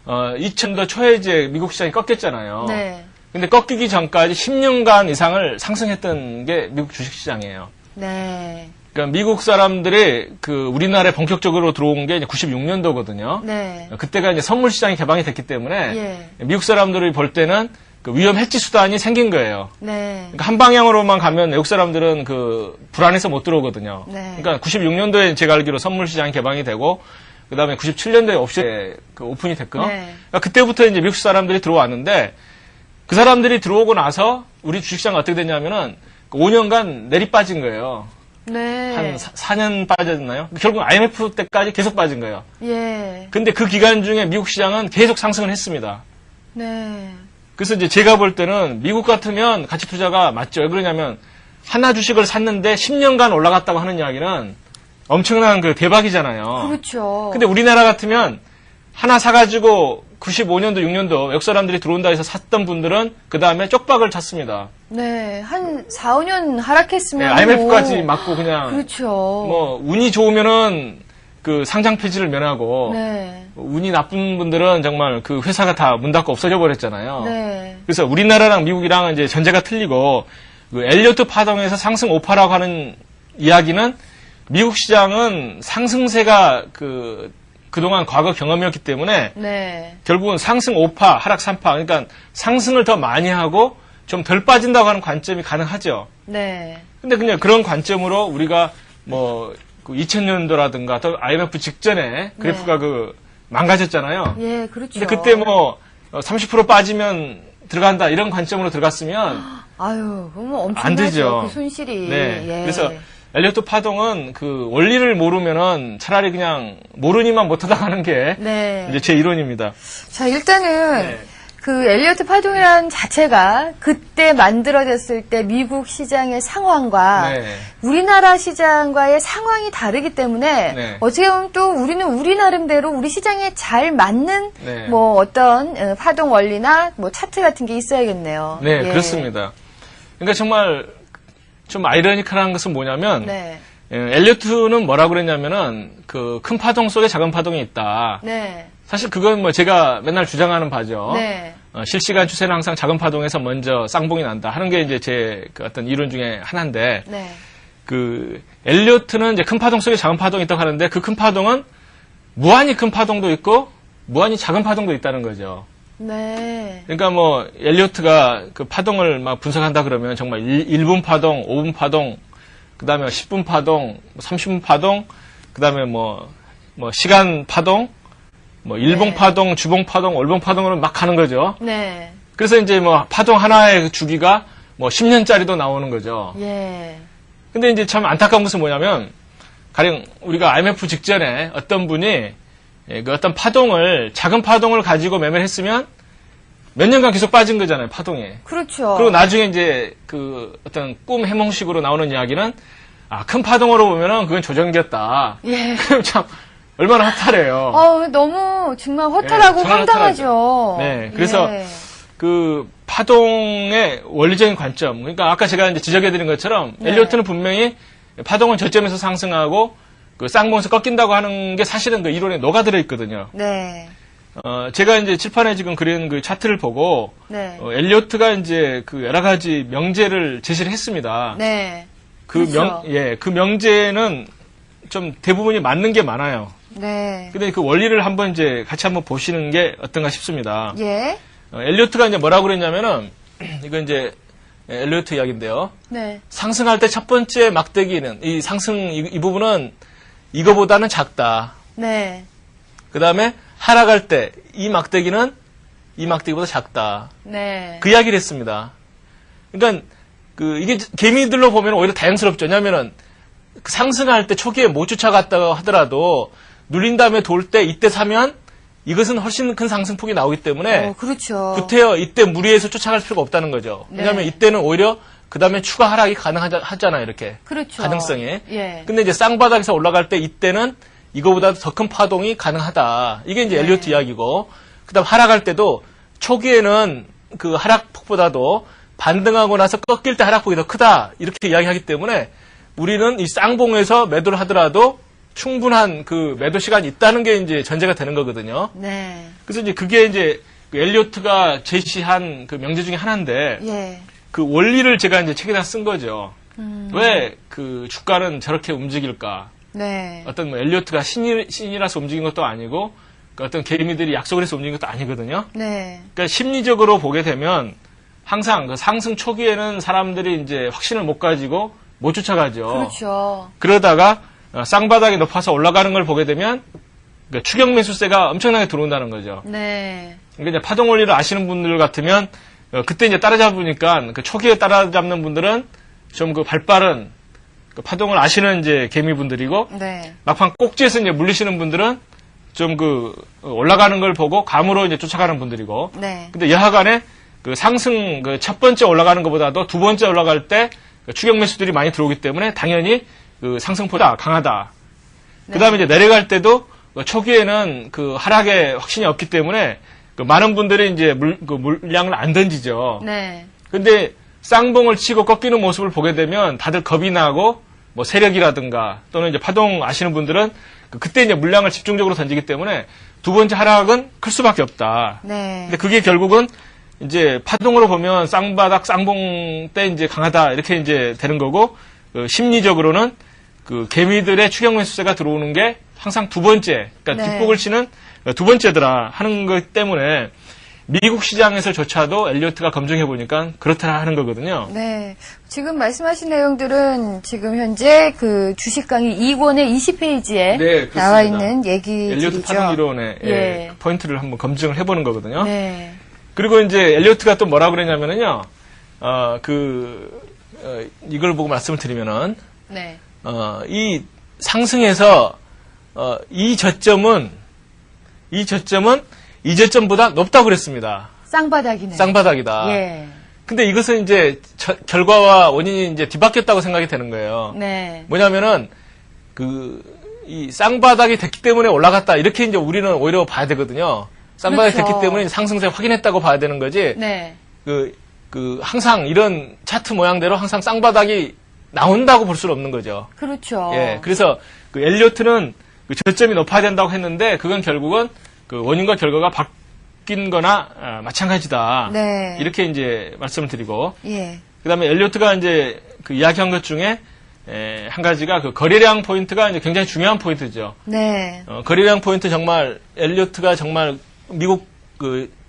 2000년 초에 이제 미국 시장이 꺾였잖아요. 네. 근데 꺾이기 전까지 10년간 이상을 상승했던 게 미국 주식시장이에요. 네. 그러니까 미국 사람들이 그 우리나라에 본격적으로 들어온 게 이제 96년도거든요. 네. 그때가 이제 선물 시장이 개방이 됐기 때문에 예. 미국 사람들이 볼 때는 그 위험 해지 수단이 생긴 거예요. 네. 그러니까 한 방향으로만 가면 외국 사람들은 그 불안해서 못 들어오거든요. 네. 그러니까 96년도에 제가 알기로 선물 시장이 개방이 되고 그다음에 97년도에 옵션 그 오픈이 됐거든요. 네. 그러니까 그때부터 이제 미국 사람들이 들어왔는데 그 사람들이 들어오고 나서 우리 주식시장은 어떻게 됐냐면은 5년간 내리 빠진 거예요. 네. 한 4년 빠졌나요? 결국 IMF 때까지 계속 빠진 거예요. 예. 근데 그 기간 중에 미국 시장은 계속 상승을 했습니다. 네. 그래서 이제 제가 볼 때는 미국 같으면 가치 투자가 맞죠. 왜 그러냐면 하나 주식을 샀는데 10년간 올라갔다고 하는 이야기는 엄청난 그 대박이잖아요. 그렇죠. 근데 우리나라 같으면 하나 사가지고 95년도, 6년도 외국 사람들이 들어온다 해서 샀던 분들은 그 다음에 쪽박을 찼습니다. 네. 한 4, 5년 하락했으면. 네, IMF까지 맞고 그냥. 그렇죠. 뭐, 운이 좋으면은 그 상장 폐지를 면하고. 네. 운이 나쁜 분들은 정말 그 회사가 다 문 닫고 없어져 버렸잖아요. 네. 그래서 우리나라랑 미국이랑은 이제 전제가 틀리고 그 엘리어트 파동에서 상승 5파라고 하는 이야기는 미국 시장은 상승세가 그동안 과거 경험이었기 때문에 네. 결국은 상승 5파, 하락 3파. 그러니까 상승을 더 많이 하고 좀 덜 빠진다고 하는 관점이 가능하죠. 네. 근데 그냥 그런 관점으로 우리가 뭐 2000년도라든가 또 IMF 직전에 그래프가 망가졌잖아요. 예, 그렇죠. 근데 그때 뭐 30% 빠지면 들어간다 이런 관점으로 들어갔으면 아유, 그럼 엄청나죠. 안 되죠. 그 손실이. 네. 예. 그래서 엘리어트 파동은 그 원리를 모르면은 차라리 그냥 모르니만 못하다 하는 게 네. 이제 제 이론입니다. 자, 일단은 네. 그 엘리어트 파동이라는 자체가 그때 만들어졌을 때 미국 시장의 상황과 네. 우리나라 시장과의 상황이 다르기 때문에 네. 어떻게 보면 또 우리는 우리 나름대로 우리 시장에 잘 맞는 네. 뭐 어떤 파동 원리나 뭐 차트 같은 게 있어야겠네요. 네, 예. 그렇습니다. 그러니까 정말 좀 아이러니컬한 것은 뭐냐면 네. 엘리어트는 뭐라고 그랬냐면은 그 큰 파동 속에 작은 파동이 있다. 네. 사실 그건 뭐 제가 맨날 주장하는 바죠. 네. 실시간 추세는 항상 작은 파동에서 먼저 쌍봉이 난다 하는 게 이제 제 그 어떤 이론 중에 하나인데 네. 그 엘리어트는 이제 큰 파동 속에 작은 파동이 있다고 하는데 그 큰 파동은 무한히 큰 파동도 있고 무한히 작은 파동도 있다는 거죠. 네. 그러니까 뭐 엘리어트가 그 파동을 막 분석한다 그러면 정말 1분 파동, 5분 파동, 그다음에 10분 파동, 30분 파동, 그다음에 뭐 시간 파동, 뭐 일봉 네. 파동, 주봉 파동, 월봉 파동으로 막 가는 거죠. 네. 그래서 이제 뭐 파동 하나의 주기가 뭐 10년짜리도 나오는 거죠. 예. 근데 이제 참 안타까운 것은 뭐냐면 가령 우리가 IMF 직전에 어떤 분이 그 어떤 파동을 작은 파동을 가지고 매매를 했으면 몇 년간 계속 빠진 거잖아요, 파동이. 그렇죠. 그리고 나중에 이제 그 어떤 꿈 해몽식으로 나오는 이야기는 큰 파동으로 보면은 그건 조정기였다. 예. 그럼 참 얼마나 허탈해요. 너무 정말 허탈하고 예, 정말 황당하죠. 네, 그래서 예. 그 파동의 원리적인 관점. 그러니까 아까 제가 이제 지적해드린 것처럼 네. 엘리어트는 분명히 파동은 저점에서 상승하고 그 쌍봉에서 꺾인다고 하는 게 사실은 그 이론에 녹아들어 있거든요. 네. 제가 이제 칠판에 지금 그린 그 차트를 보고 네. 엘리어트가 이제 그 여러 가지 명제를 제시를 했습니다. 네. 그 그렇죠. 그 명제는 좀 대부분이 맞는 게 많아요. 네. 근데 그 원리를 한번 이제 같이 한번 보시는 게 어떤가 싶습니다. 예. 엘리어트가 이제 뭐라고 그랬냐면은 이건 이제 엘리어트 이야기인데요. 네. 상승할 때 첫 번째 막대기는 이 상승 이 부분은 이거보다는 작다. 네. 그 다음에 하락할 때 이 막대기는 이 막대기보다 작다. 네. 그 이야기를 했습니다. 그러니까 그 이게 개미들로 보면 오히려 다양스럽죠. 왜냐면은 그 상승할 때 초기에 못 쫓아갔다고 하더라도 눌린 다음에 돌 때 이때 사면 이것은 훨씬 큰 상승폭이 나오기 때문에 그렇죠. 구태여 이때 무리해서 쫓아갈 필요가 없다는 거죠. 왜냐하면 네. 이때는 오히려 그 다음에 추가 하락이 가능하잖아요. 이렇게 그렇죠. 가능성이. 예. 근데 이제 쌍바닥에서 올라갈 때 이때는 이거보다 더 큰 파동이 가능하다. 이게 이제 네. 엘리어트 이야기고, 그다음 하락할 때도 초기에는 그 하락폭보다도 반등하고 나서 꺾일 때 하락폭이 더 크다. 이렇게 이야기하기 때문에 우리는 이 쌍봉에서 매도를 하더라도 충분한 그 매도 시간이 있다는 게 이제 전제가 되는 거거든요. 네. 그래서 이제 그게 이제 그 엘리어트가 제시한 그 명제 중에 하나인데, 예. 그 원리를 제가 이제 책에다 쓴 거죠. 음. 왜 그 주가는 저렇게 움직일까? 네. 어떤 뭐 엘리어트가 신이라서 움직인 것도 아니고 그 어떤 개미들이 약속을 해서 움직인 것도 아니거든요. 네. 그러니까 심리적으로 보게 되면 항상 그 상승 초기에는 사람들이 이제 확신을 못 가지고 못 쫓아가죠. 그렇죠. 그러다가 쌍바닥이 높아서 올라가는 걸 보게 되면 그러니까 추격 매수세가 엄청나게 들어온다는 거죠. 네. 그러니까 이제 파동 원리를 아시는 분들 같으면 그때 이제 따라잡으니까 그 초기에 따라잡는 분들은 좀 그 발빠른 그 파동을 아시는 이제 개미분들이고 네. 막판 꼭지에서 이제 물리시는 분들은 좀 그 올라가는 걸 보고 감으로 이제 쫓아가는 분들이고. 네. 근데 여하간에 그 상승 그 첫 번째 올라가는 것보다도 두 번째 올라갈 때 추격 매수들이 많이 들어오기 때문에 당연히 그 상승폭이 강하다. 그 다음에 이제 내려갈 때도 초기에는 그 하락에 확신이 없기 때문에 그 많은 분들이 이제 물량을 안 던지죠. 네. 근데 쌍봉을 치고 꺾이는 모습을 보게 되면 다들 겁이 나고 뭐 세력이라든가 또는 이제 파동 아시는 분들은 그때 이제 물량을 집중적으로 던지기 때문에 두 번째 하락은 클 수밖에 없다. 네. 근데 그게 결국은 이제 파동으로 보면 쌍바닥 쌍봉 때 이제 강하다 이렇게 이제 되는 거고 심리적으로는 그 개미들의 추격 매수세가 들어오는 게 항상 두 번째, 그러니까 네. 뒷북을 치는 두 번째더라 하는 것 때문에 미국 시장에서조차도 엘리어트가 검증해 보니까 그렇다 하는 거거든요. 네. 지금 말씀하신 내용들은 지금 현재 그 주식 강의 2권의 20페이지에 네, 나와 그렇습니다. 있는 얘기들이죠. 엘리어트 파동 이론의 예. 포인트를 한번 검증을 해보는 거거든요. 네. 그리고 이제 엘리어트가 또 뭐라 그랬냐면은요, 이걸 보고 말씀을 드리면은, 네. 이 상승에서, 이 저점은 이 저점보다 높다고 그랬습니다. 쌍바닥이네. 쌍바닥이다. 예. 근데 이것은 이제 결과와 원인이 이제 뒤바뀌었다고 생각이 되는 거예요. 네. 뭐냐면은, 이 쌍바닥이 됐기 때문에 올라갔다. 이렇게 이제 우리는 오히려 봐야 되거든요. 쌍바닥이 그렇죠. 됐기 때문에 상승세 확인했다고 봐야 되는 거지. 네. 그 항상 이런 차트 모양대로 항상 쌍바닥이 나온다고 볼 수는 없는 거죠. 그렇죠. 예, 그래서 엘리어트는 저점이 높아야 된다고 했는데 그건 결국은 원인과 결과가 바뀐 거나 마찬가지다. 네. 이렇게 이제 말씀을 드리고. 예. 그 다음에 엘리어트가 이제 이야기한 것 중에 한 가지가 거래량 포인트가 이제 굉장히 중요한 포인트죠. 네. 거래량 포인트 정말 엘리어트가 정말 미국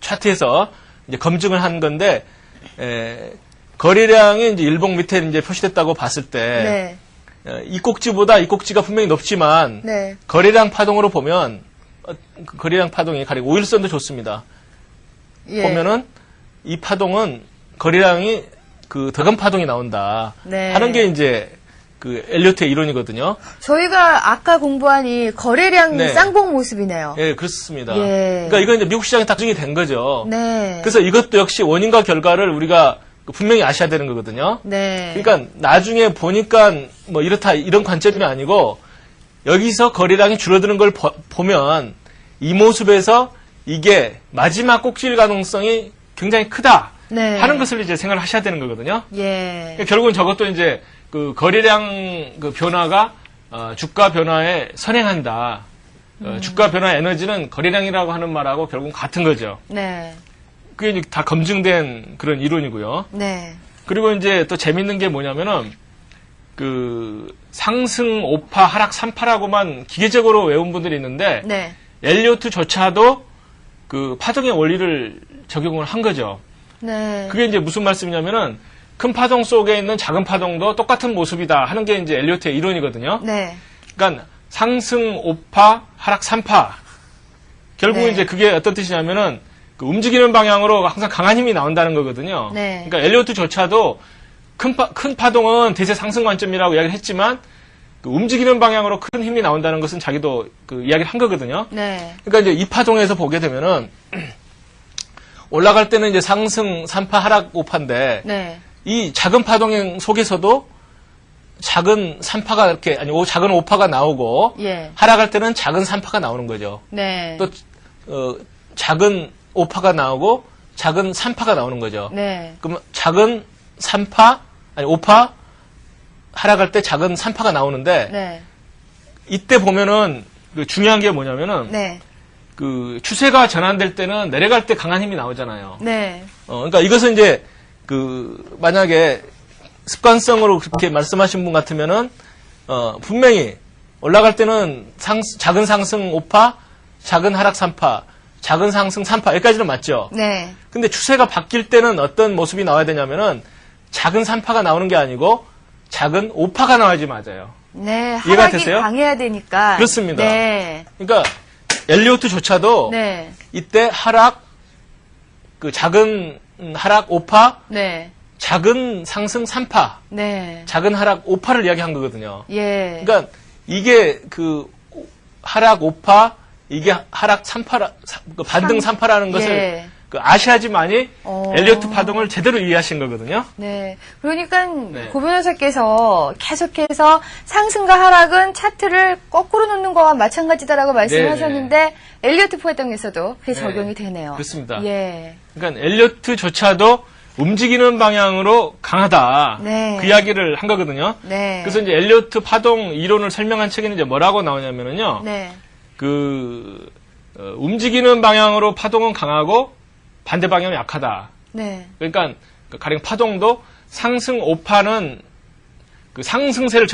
차트에서 이제 검증을 한 건데, 거래량이 이제 일봉 밑에 이제 표시됐다고 봤을 때, 이 꼭지보다 이 꼭지가 분명히 높지만, 네. 거래량 파동으로 보면, 거래량 파동이 가령 5일선도 좋습니다. 예. 보면은 이 파동은 거래량이 더금 파동이 나온다. 네. 하는 게 이제 엘리어트의 이론이거든요. 저희가 아까 공부한 이 거래량 네. 쌍봉 모습이네요. 예, 그렇습니다. 예. 그러니까 이건 이제 미국 시장에 다 증이 된 거죠. 네. 그래서 이것도 역시 원인과 결과를 우리가 분명히 아셔야 되는 거거든요. 네. 그러니까 나중에 보니까 뭐 이렇다 이런 관점이 아니고 여기서 거래량이 줄어드는 걸 보면 이 모습에서 이게 마지막 꼭지일 가능성이 굉장히 크다 네. 하는 것을 이제 생각을 하셔야 되는 거거든요. 예. 그러니까 결국은 저것도 이제 거래량 변화가 주가 변화에 선행한다. 주가 변화 에너지는 거래량이라고 하는 말하고 결국은 같은 거죠. 네. 그게 이제 다 검증된 그런 이론이고요. 네. 그리고 이제 또 재밌는 게 뭐냐면은 상승 5파 하락 3파라고만 기계적으로 외운 분들이 있는데 네. 엘리어트조차도 파동의 원리를 적용을 한 거죠. 네. 그게 이제 무슨 말씀이냐면은 큰 파동 속에 있는 작은 파동도 똑같은 모습이다 하는 게 이제 엘리어트의 이론이거든요. 네. 그러니까 상승 5파, 하락 3파. 결국은 네. 이제 그게 어떤 뜻이냐면은 움직이는 방향으로 항상 강한 힘이 나온다는 거거든요. 네. 그러니까 엘리어트조차도 큰 파동은 대세 상승 관점이라고 이야기를 했지만 움직이는 방향으로 큰 힘이 나온다는 것은 자기도 이야기를 한 거거든요. 네. 그러니까 이제 이 파동에서 보게 되면은 올라갈 때는 이제 상승 3파, 하락 5파인데 네. 이 작은 파동 속에서도 작은 3파가 이렇게 작은 5파가 나오고 예. 하락할 때는 작은 3파가 나오는 거죠. 네. 또 작은 5파가 나오고 작은 3파가 나오는 거죠. 네. 그럼 작은 3파 5파 하락할 때 작은 3파가 나오는데 네. 이때 보면은 중요한 게 뭐냐면은 네. 추세가 전환될 때는 내려갈 때 강한 힘이 나오잖아요. 네. 그러니까 이것은 이제 만약에 습관성으로 그렇게 말씀하신 분 같으면은 분명히 올라갈 때는 작은 상승 5파, 작은 하락 3파, 작은 상승 3파 여기까지는 맞죠. 네. 근데 추세가 바뀔 때는 어떤 모습이 나와야 되냐면은 작은 3파가 나오는 게 아니고 작은 5파가 나와야지 맞아요. 네. 이해가 하락이 되세요? 강해야 되니까. 그렇습니다. 네. 그러니까 엘리어트조차도 네. 이때 하락 작은 하락 5파, 네. 작은 상승 3파, 네. 작은 하락 5파를 이야기한 거거든요. 예. 그러니까 이게 하락 5파, 이게 하락 3파, 반등 3파라는 것을 예. 아셔야지만이 엘리어트 파동을 제대로 이해하신 거거든요. 네. 그러니까 네. 고 변호사께서 계속해서 상승과 하락은 차트를 거꾸로 놓는 거와 마찬가지다라고 말씀하셨는데 엘리어트 파동에서도 그게 적용이 되네요. 그렇습니다. 예. 그러니까 엘리어트조차도 움직이는 방향으로 강하다. 네. 그 이야기를 한 거거든요. 네. 그래서 이제 엘리어트 파동 이론을 설명한 책에는 이제 뭐라고 나오냐면은요. 네. 움직이는 방향으로 파동은 강하고 반대 방향은 약하다. 네. 그러니까 가령 파동도 상승 5파는 상승세를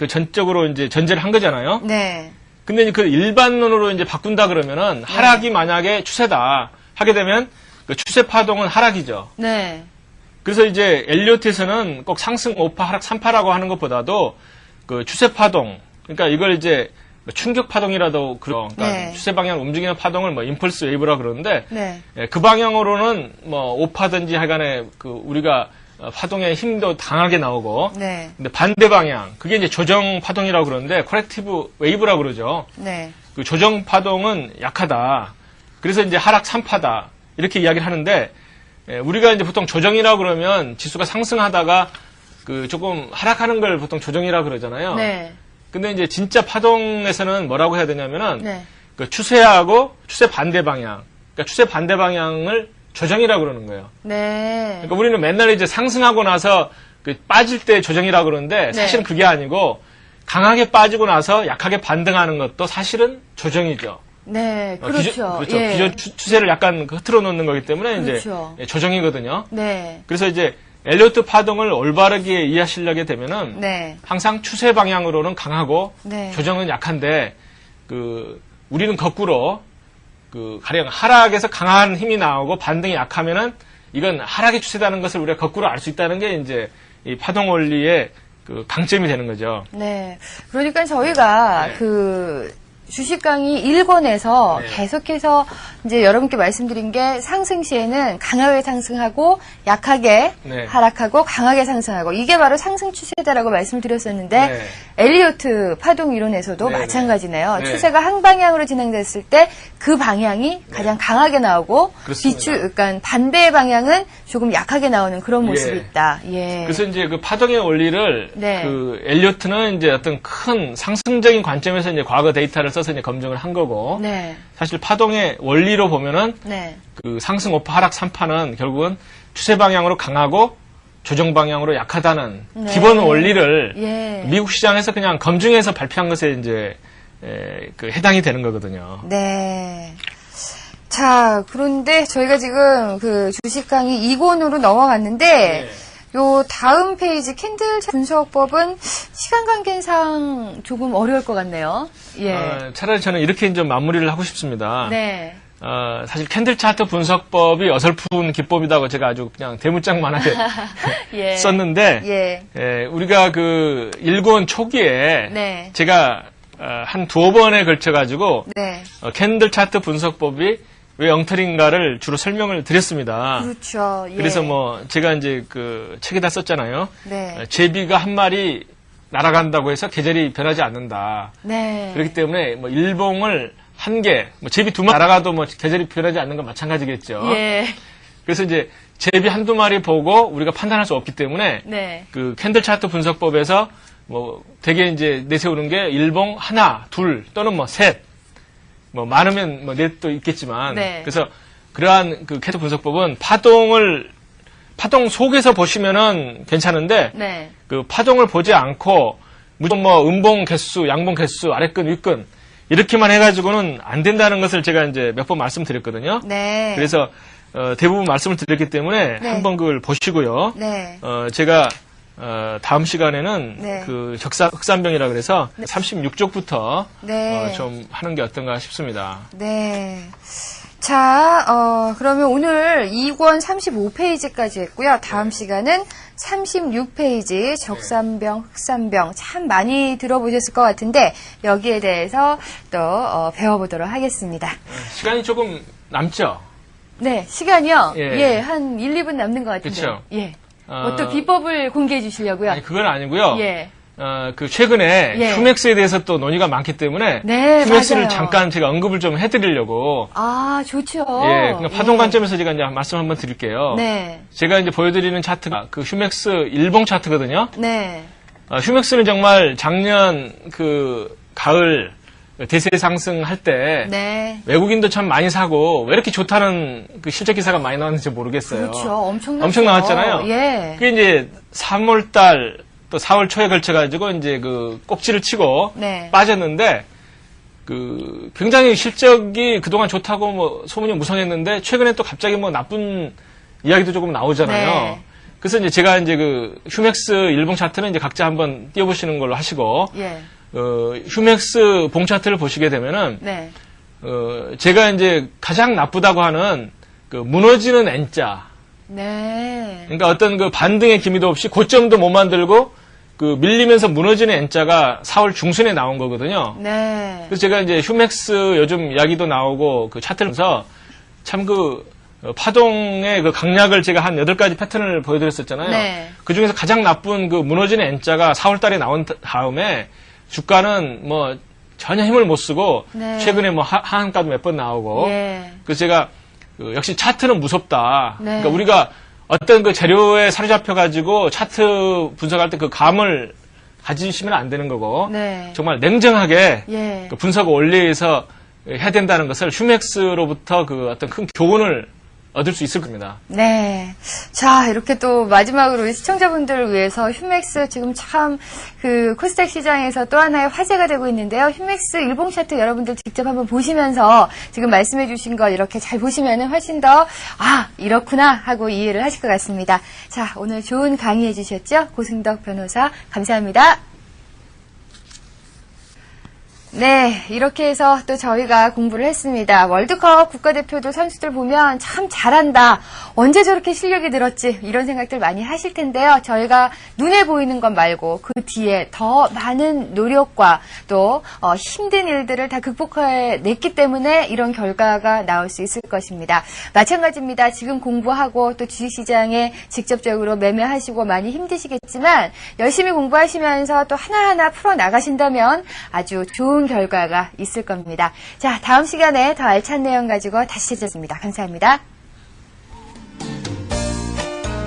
전적으로 이제 전제를 한 거잖아요. 네. 근데 이제 일반론으로 이제 바꾼다 그러면은 하락이 만약에 추세다 하게 되면 추세 파동은 하락이죠. 네. 그래서 이제 엘리어트에서는 꼭 상승 5파, 하락 3파라고 하는 것보다도 추세 파동, 그러니까 이걸 이제 충격 파동이라도 그러니까 네. 추세 방향 움직이는 파동을 임펄스 웨이브라 그러는데 네. 그 방향으로는 5파든지 하여간에 우리가 파동의 힘도 강하게 나오고 네. 근데 반대 방향 그게 이제 조정 파동이라고 그러는데 코렉티브 웨이브라 그러죠. 네. 조정 파동은 약하다. 그래서 이제 하락 3파다. 이렇게 이야기를 하는데 우리가 이제 보통 조정이라고 그러면 지수가 상승하다가 조금 하락하는 걸 보통 조정이라고 그러잖아요. 네. 근데 이제 진짜 파동에서는 뭐라고 해야 되냐면은 네. 추세하고 추세 반대 방향, 그러니까 추세 반대 방향을 조정이라고 그러는 거예요. 네. 그러니까 우리는 맨날 이제 상승하고 나서 그 빠질 때 조정이라고 그러는데 사실은 네. 그게 아니고 강하게 빠지고 나서 약하게 반등하는 것도 사실은 조정이죠. 네, 그렇죠. 그렇죠. 예. 기존 추세를 약간 흐트러 놓는 거기 때문에 그렇죠. 이제 조정이거든요. 네. 그래서 이제 엘리어트 파동을 올바르게 이해하시려게 되면은 네. 항상 추세 방향으로는 강하고 네. 조정은 약한데 우리는 거꾸로 가령 하락에서 강한 힘이 나오고 반등이 약하면은 이건 하락의 추세다는 것을 우리가 거꾸로 알 수 있다는 게 이제 이 파동 원리의 강점이 되는 거죠. 네. 그러니까 저희가 네. 주식 강의 1권에서 네. 계속해서 이제 여러분께 말씀드린 게 상승 시에는 강하게 상승하고 약하게 네. 하락하고 강하게 상승하고 이게 바로 상승 추세다라고 말씀을 드렸었는데 네. 엘리어트 파동 이론에서도 네, 마찬가지네요. 네. 추세가 한 방향으로 진행됐을 때 그 방향이 가장 강하게 나오고 그렇습니다. 그러니까 반대의 방향은 조금 약하게 나오는 그런 모습이 예. 있다. 예. 그래서 이제 그 파동의 원리를 네. 엘리어트는 이제 어떤 큰 상승적인 관점에서 이제 과거 데이터를 써서 이제 검증을 한 거고 네. 사실 파동의 원리로 보면은 네. 상승 5파 하락 3파는 결국은 추세 방향으로 강하고 조정 방향으로 약하다는 네. 기본 원리를 예. 미국 시장에서 그냥 검증해서 발표한 것에 이제 해당이 되는 거거든요. 네. 자, 그런데 저희가 지금 주식 강의 2권으로 넘어갔는데, 네. 요 다음 페이지 캔들 분석법은 시간 관계상 조금 어려울 것 같네요. 예. 차라리 저는 이렇게 좀 마무리를 하고 싶습니다. 네. 사실 캔들 차트 분석법이 어설픈 기법이라고 제가 아주 그냥 대문짝만하게 예. 썼는데, 예. 우리가 1권 초기에 네. 제가 한 두어 번에 걸쳐가지고 네. 캔들 차트 분석법이 왜 엉터리인가를 주로 설명을 드렸습니다. 그렇죠. 예. 그래서 제가 이제 책에다 썼잖아요. 네. 제비가 한 마리 날아간다고 해서 계절이 변하지 않는다. 네. 그렇기 때문에 일봉을 한 개, 제비 두 마리 날아가도 계절이 변하지 않는 건 마찬가지겠죠. 예. 그래서 이제 제비 한두 마리 보고 우리가 판단할 수 없기 때문에 네. 캔들 차트 분석법에서 되게 이제 내세우는 게 일봉 하나, 둘 또는 셋, 많으면 넷도 있겠지만 네. 그래서 그러한 캔들 분석법은 파동 속에서 보시면은 괜찮은데 네. 파동을 보지 않고 무조건 음봉 개수, 양봉 개수, 아래끈, 윗끈 이렇게만 해가지고는 안 된다는 것을 제가 이제 몇 번 말씀드렸거든요. 네. 그래서 대부분 말씀을 드렸기 때문에 네. 한번 그걸 보시고요. 네. 제가 다음 시간에는 네. 흑산병이라 그래서 36쪽부터 네. 좀 하는 게 어떤가 싶습니다. 네. 자, 그러면 오늘 2권 35페이지까지 했고요. 다음 시간은 36페이지 적산병, 흑산병 참 많이 들어보셨을 것 같은데 여기에 대해서 또 배워보도록 하겠습니다. 시간이 조금 남죠? 네, 시간이요? 예. 한 1, 2분 남는 것 같은데. 그쵸. 예. 어떤 비법을 공개해 주시려고요? 아니, 그건 아니고요. 예. 최근에 예. 휴맥스에 대해서 또 논의가 많기 때문에 네, 휴맥스를 맞아요. 잠깐 제가 언급을 좀 해드리려고. 아, 좋죠. 예, 그러니까 파동 관점에서 제가 이제 말씀 한번 드릴게요. 네. 제가 이제 보여드리는 차트가 휴맥스 일봉 차트거든요. 네. 휴맥스는 정말 작년 가을 대세 상승할 때 네. 외국인도 참 많이 사고 왜 이렇게 좋다는 실적 기사가 많이 나왔는지 모르겠어요. 그렇죠. 엄청 나왔잖아요. 예. 그게 이제 3월달 또 4월 초에 걸쳐가지고 이제 꼭지를 치고 네. 빠졌는데 굉장히 실적이 그동안 좋다고 소문이 무성했는데 최근에 또 갑자기 나쁜 이야기도 조금 나오잖아요. 네. 그래서 이제 제가 이제 휴맥스 일봉 차트는 이제 각자 한번 띄워보시는 걸로 하시고 예. 휴맥스 봉 차트를 보시게 되면은 네. 제가 이제 가장 나쁘다고 하는 무너지는 N자. 네. 그러니까 어떤 반등의 기미도 없이 고점도 못 만들고 밀리면서 무너지는 N자가 4월 중순에 나온 거거든요. 네. 그래서 제가 이제 휴맥스 요즘 이야기도 나오고 차트를 보면서 참 파동의 강약을 제가 한 8가지 패턴을 보여드렸었잖아요. 네. 그 중에서 가장 나쁜 무너지는 N자가 4월 달에 나온 다음에 주가는 전혀 힘을 못 쓰고 네. 최근에 하한가도 몇 번 나오고 예. 그래서 제가 역시 차트는 무섭다. 네. 그러니까 우리가 어떤 재료에 사로잡혀가지고 차트 분석할 때 감을 가지시면 안 되는 거고 네. 정말 냉정하게 예. 분석 원리에서 해야 된다는 것을 휴맥스로부터 어떤 큰 교훈을 얻을 수 있을 겁니다. 네. 자, 이렇게 또 마지막으로 우리 시청자분들을 위해서 휴맥스 지금 참 그 코스닥 시장에서 또 하나의 화제가 되고 있는데요. 휴맥스 일봉 차트 여러분들 직접 한번 보시면서 지금 말씀해 주신 거 이렇게 잘 보시면은 훨씬 더 이렇구나 하고 이해를 하실 것 같습니다. 자, 오늘 좋은 강의 해주셨죠? 고승덕 변호사 감사합니다. 네, 이렇게 해서 또 저희가 공부를 했습니다. 월드컵 국가대표들 선수들 보면 참 잘한다. 언제 저렇게 실력이 늘었지? 이런 생각들 많이 하실 텐데요. 저희가 눈에 보이는 것 말고 그 뒤에 더 많은 노력과 또 힘든 일들을 다 극복해냈기 때문에 이런 결과가 나올 수 있을 것입니다. 마찬가지입니다. 지금 공부하고 또 주식시장에 직접적으로 매매하시고 많이 힘드시겠지만 열심히 공부하시면서 또 하나하나 풀어나가신다면 아주 좋은 결과가 있을 겁니다. 자, 다음 시간에 더 알찬 내용 가지고 다시 찾아뵙겠습니다. 감사합니다.